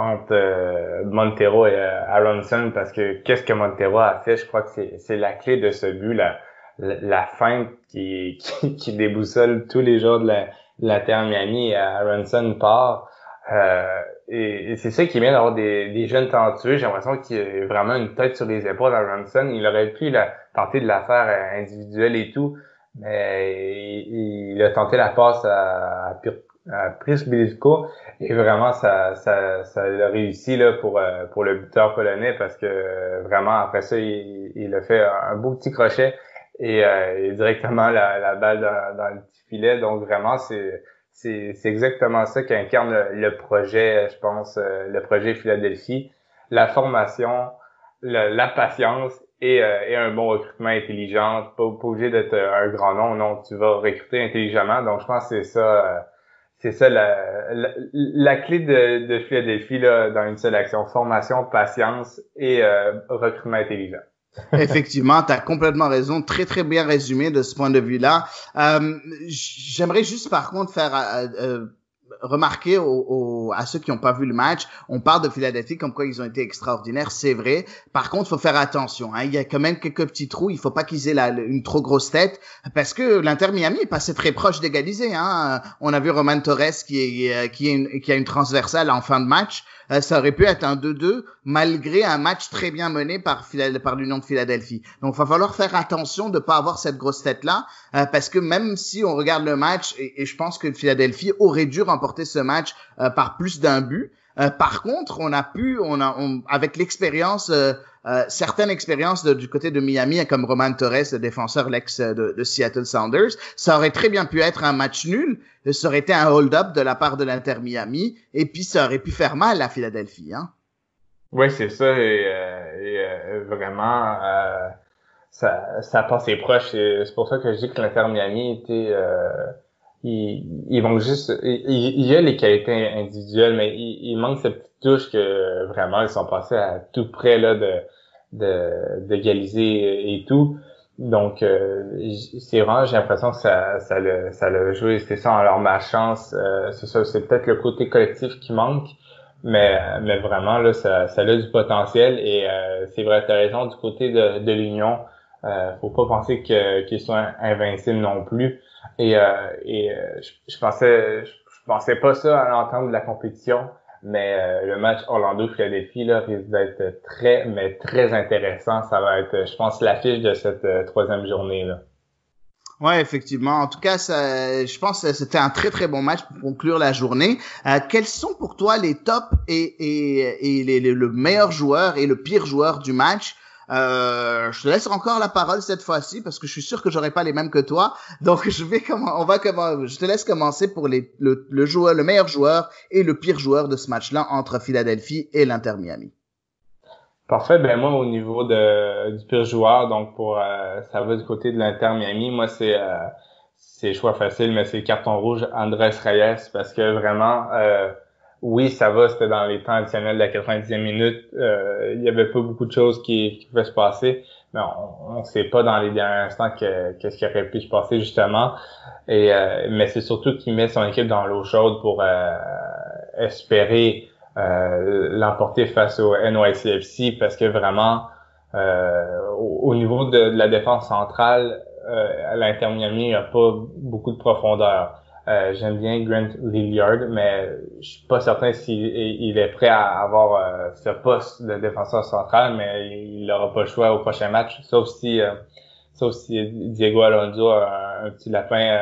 entre Montero et Aronson, parce que qu'est-ce que Montero a fait, je crois que c'est la clé de ce but, la feinte qui déboussole tous les joueurs de la Terre Miami, et Aronson part. Et c'est ça qui est bien d'avoir des jeunes talentueux. J'ai l'impression qu'il a vraiment une tête sur les épaules à Aronson. Il aurait pu tenter de la faire individuelle et tout, mais il a tenté la passe à Prisbilko, et vraiment ça a réussi là pour le buteur polonais, parce que vraiment après ça il a fait un beau petit crochet et directement la balle dans le petit filet. Donc vraiment c'est exactement ça qui incarne le projet, je pense, le projet Philadelphie: la formation, la patience et un bon recrutement intelligent. Pas obligé d'être un grand nom, non, tu vas recruter intelligemment. Donc je pense que c'est ça la clé de Philadelphie là, dans une seule action: formation, patience et recrutement intelligent. Effectivement, tu as complètement raison. Très, très bien résumé de ce point de vue-là. J'aimerais juste, par contre, faire remarquer à ceux qui n'ont pas vu le match, on parle de Philadelphie comme quoi ils ont été extraordinaires, c'est vrai. Par contre, il faut faire attention. Il y a quand même quelques petits trous. Il faut pas qu'ils aient une trop grosse tête, parce que l'Inter Miami est passé très proche d'égaliser. On a vu Roman Torres qui a une transversale en fin de match. Ça aurait pu être un 2-2 malgré un match très bien mené par l'Union de Philadelphie. Donc, il va falloir faire attention de pas avoir cette grosse tête-là, parce que même si on regarde le match, et je pense que Philadelphie aurait dû remporter ce match par plus d'un but. Par contre, avec l'expérience, certaines expériences du côté de Miami, comme Roman Torres, le défenseur l'ex de Seattle Sounders, ça aurait très bien pu être un match nul. Ça aurait été un hold-up de la part de l'Inter Miami, et puis ça aurait pu faire mal à Philadelphie. Oui, c'est ça, et vraiment, ça passait proche. C'est pour ça que je dis que l'Inter Miami était... il manque juste... Il y a les qualités individuelles, mais il manque cette petite touche que vraiment ils sont passés à tout près là d'égaliser et tout. Donc c'est vraiment, j'ai l'impression que ça l'a joué, c'est ça en leur malchance. C'est ça, c'est peut-être le côté collectif qui manque, mais vraiment là ça a du potentiel, et c'est vrai, t'as raison, du côté de l'Union, faut pas penser qu'ils sont invincibles non plus. Et je pensais pas ça à l'entendre de la compétition, mais le match Orlando-Philadelphie là risque d'être très, mais très intéressant. Ça va être, je pense, l'affiche de cette troisième journée là. Ouais, effectivement. En tout cas, je pense que c'était un très très bon match pour conclure la journée. Quels sont pour toi les tops et le meilleur joueur et le pire joueur du match? Je te laisse encore la parole cette fois-ci, parce que je suis sûr que j'aurai pas les mêmes que toi. Donc je te laisse commencer pour le meilleur joueur et le pire joueur de ce match-là entre Philadelphie et l'Inter Miami. Parfait. Ben moi, au niveau du pire joueur, donc ça va du côté de l'Inter Miami, moi c'est choix facile, mais c'est carton rouge Andrés Reyes, parce que vraiment oui, ça va, c'était dans les temps additionnels de la 90e minute, il y avait pas beaucoup de choses qui pouvaient se passer, mais on sait pas dans les derniers instants qu'est-ce qui aurait pu se passer justement, et mais c'est surtout qu'il met son équipe dans l'eau chaude pour espérer l'emporter face au NYCFC, parce que vraiment au niveau de la défense centrale, l'Inter Miami n'a pas beaucoup de profondeur. J'aime bien Grant Lilliard, mais je suis pas certain s'il est prêt à avoir ce poste de défenseur central, mais il n'aura pas le choix au prochain match, sauf si Diego Alonso a un petit lapin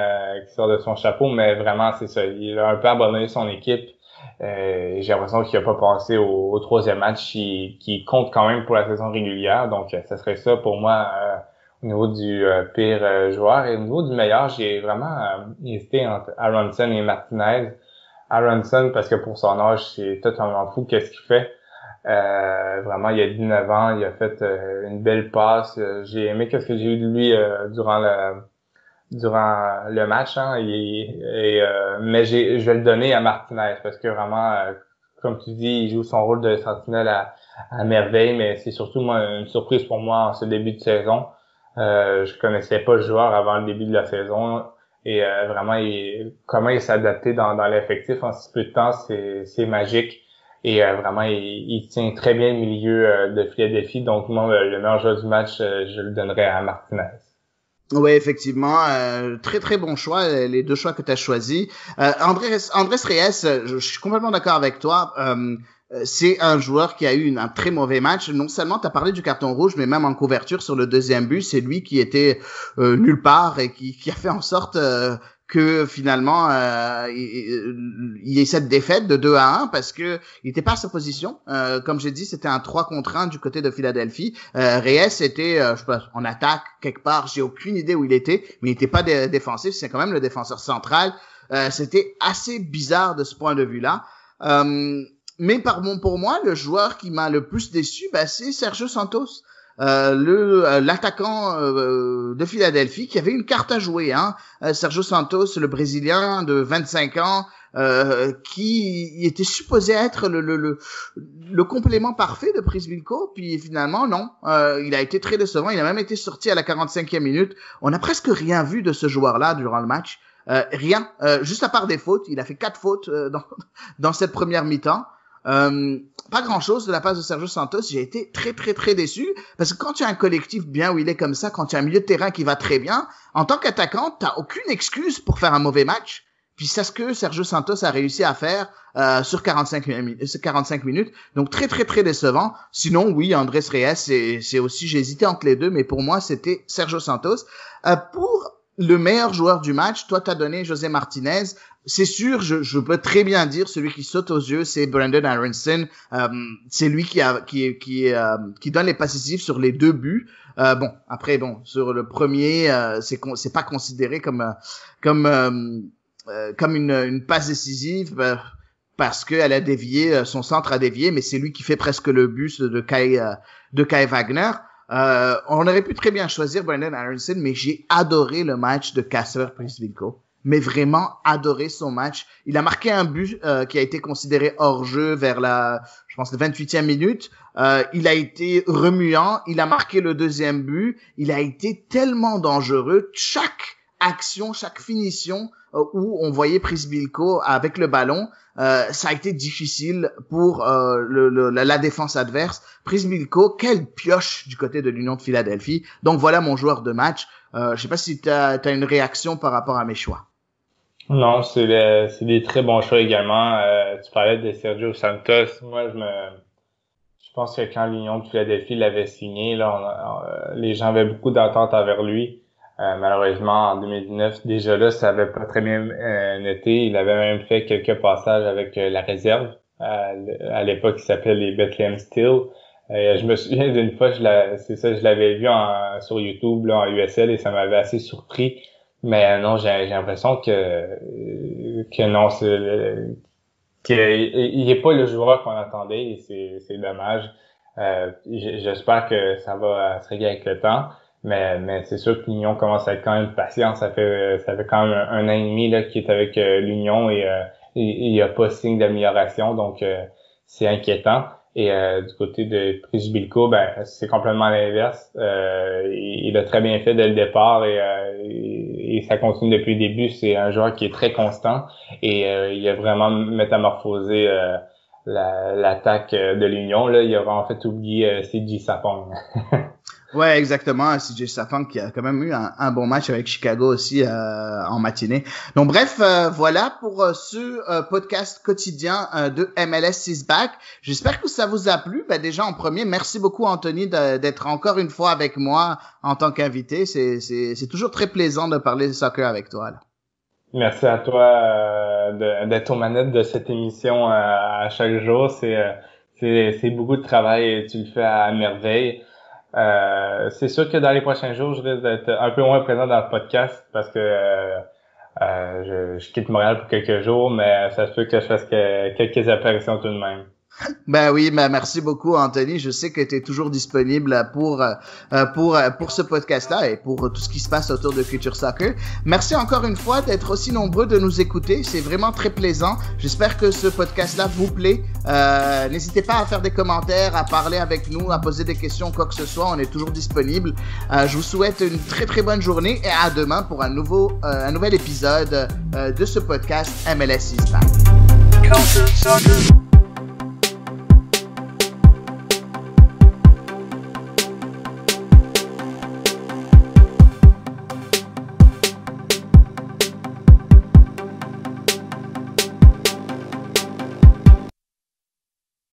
qui sort de son chapeau, mais vraiment c'est ça. Il a un peu abandonné son équipe. J'ai l'impression qu'il n'a pas pensé au troisième match qui compte quand même pour la saison régulière. Donc, ça serait ça pour moi au niveau du pire joueur. Et au niveau du meilleur, j'ai vraiment hésité entre Aronson et Martinez. Aronson, parce que pour son âge, c'est totalement fou qu'est-ce qu'il fait. Vraiment, il a 19 ans, il a fait une belle passe. J'ai aimé qu'est-ce que j'ai eu de lui durant le match, hein, mais je vais le donner à Martinez parce que vraiment, comme tu dis, il joue son rôle de sentinelle à merveille, mais c'est surtout moi une surprise pour moi en ce début de saison. Je connaissais pas le joueur avant le début de la saison et vraiment comment il s'est adapté dans l'effectif en si peu de temps, c'est magique. Et vraiment, il tient très bien le milieu de Philadelphie. Donc moi, le meilleur joueur du match, je le donnerais à Martinez. Oui, effectivement, très très bon choix, les deux choix que tu as choisis. Andrés Reyes, je suis complètement d'accord avec toi. C'est un joueur qui a eu un très mauvais match. Non seulement tu as parlé du carton rouge, mais même en couverture sur le deuxième but, c'est lui qui était nulle part et qui a fait en sorte que finalement il y ait cette défaite de 2-1 parce que il était pas à sa position. Comme j'ai dit, c'était un 3 contre 1 du côté de Philadelphie. Reyes était je sais pas, en attaque quelque part, j'ai aucune idée où il était, mais il était pas défensif, c'est quand même le défenseur central. C'était assez bizarre de ce point de vue-là. Mais pour moi, le joueur qui m'a le plus déçu, c'est Sergio Santos. L'attaquant de Philadelphie qui avait une carte à jouer, hein. Sergio Santos, le Brésilien de 25 ans, qui était supposé être le complément parfait de Przybylko, puis finalement non, il a été très décevant. Il a même été sorti à la 45e minute. On a presque rien vu de ce joueur-là durant le match, rien, juste à part des fautes. Il a fait 4 fautes dans cette première mi-temps. Pas grand chose de la part de Sergio Santos. J'ai été très très très déçu parce que quand tu as un collectif bien où il est comme ça, quand tu as un milieu de terrain qui va très bien, en tant qu'attaquant, t'as aucune excuse pour faire un mauvais match. Puis c'est ce que Sergio Santos a réussi à faire sur 45 minutes. Donc très très très décevant. Sinon oui, Andrés Reyes, c'est aussi, j'ai hésité entre les deux, mais pour moi c'était Sergio Santos. Pour le meilleur joueur du match, toi t'as donné José Martinez. C'est sûr, je peux très bien dire celui qui saute aux yeux, c'est Brenden Aaronson. C'est lui qui donne les passes décisives sur les deux buts. Sur le premier, c'est pas considéré comme une passe décisive parce qu'elle a dévié, son centre a dévié, mais c'est lui qui fait presque le but de Kai Wagner. On aurait pu très bien choisir Brenden Aaronson, mais j'ai adoré le match de Kacper Przybylko. Mais vraiment adoré son match. Il a marqué un but qui a été considéré hors jeu vers la 28e minute. Il a été remuant. Il a marqué le deuxième but. Il a été tellement dangereux. Chaque action, chaque finition où on voyait Przybylko avec le ballon, ça a été difficile pour la défense adverse. Przybylko, quelle pioche du côté de l'Union de Philadelphie. Donc voilà mon joueur de match. Je sais pas si t'as une réaction par rapport à mes choix. Non, c'est des très bons choix également. Tu parlais de Sergio Santos. Moi, je pense que quand l'Union de Philadelphie l'avait signé, là, les gens avaient beaucoup d'attentes envers lui. Malheureusement, en 2019, déjà là, ça avait pas très bien été. Il avait même fait quelques passages avec la réserve. À l'époque, il s'appelait les Bethlehem Steel. Je me souviens d'une fois, je l'avais vu sur YouTube là, en USL et ça m'avait assez surpris. Mais non, j'ai l'impression que non, qu'il est pas le joueur qu'on attendait et c'est dommage. J'espère que ça va se régler avec le temps. Mais c'est sûr que l'Union commence à être quand même patient. Ça fait quand même un an et demi là qu'il est avec l'Union et il n'y a pas signe d'amélioration, donc c'est inquiétant. Et du côté de Przybylko, c'est complètement l'inverse. Il a très bien fait dès le départ et ça continue depuis le début. C'est un joueur qui est très constant et il a vraiment métamorphosé l'attaque de l'Union. Là, il a vraiment fait oublier CJ Sapong. Ouais, exactement. CJ Sapong qui a quand même eu un bon match avec Chicago aussi en matinée. Donc bref, voilà pour ce podcast quotidien de MLS 6 Back. J'espère que ça vous a plu. Déjà en premier, merci beaucoup Anthony d'être encore une fois avec moi en tant qu'invité. C'est toujours très plaisant de parler de soccer avec toi là. Merci à toi d'être aux manettes de cette émission à chaque jour. C'est beaucoup de travail et tu le fais à merveille. C'est sûr que dans les prochains jours, je risque d'être un peu moins présent dans le podcast parce que je quitte Montréal pour quelques jours, mais ça se peut que je fasse quelques apparitions tout de même. Ben oui, ben merci beaucoup Anthony. Je sais que tu es toujours disponible pour ce podcast-là et pour tout ce qui se passe autour de Future Soccer. Merci encore une fois d'être aussi nombreux de nous écouter. C'est vraiment très plaisant. J'espère que ce podcast-là vous plaît. N'hésitez pas à faire des commentaires, à parler avec nous, à poser des questions, quoi que ce soit. On est toujours disponible. Je vous souhaite une très très bonne journée et à demain pour un nouvel épisode de ce podcast MLS is Back. Future Soccer.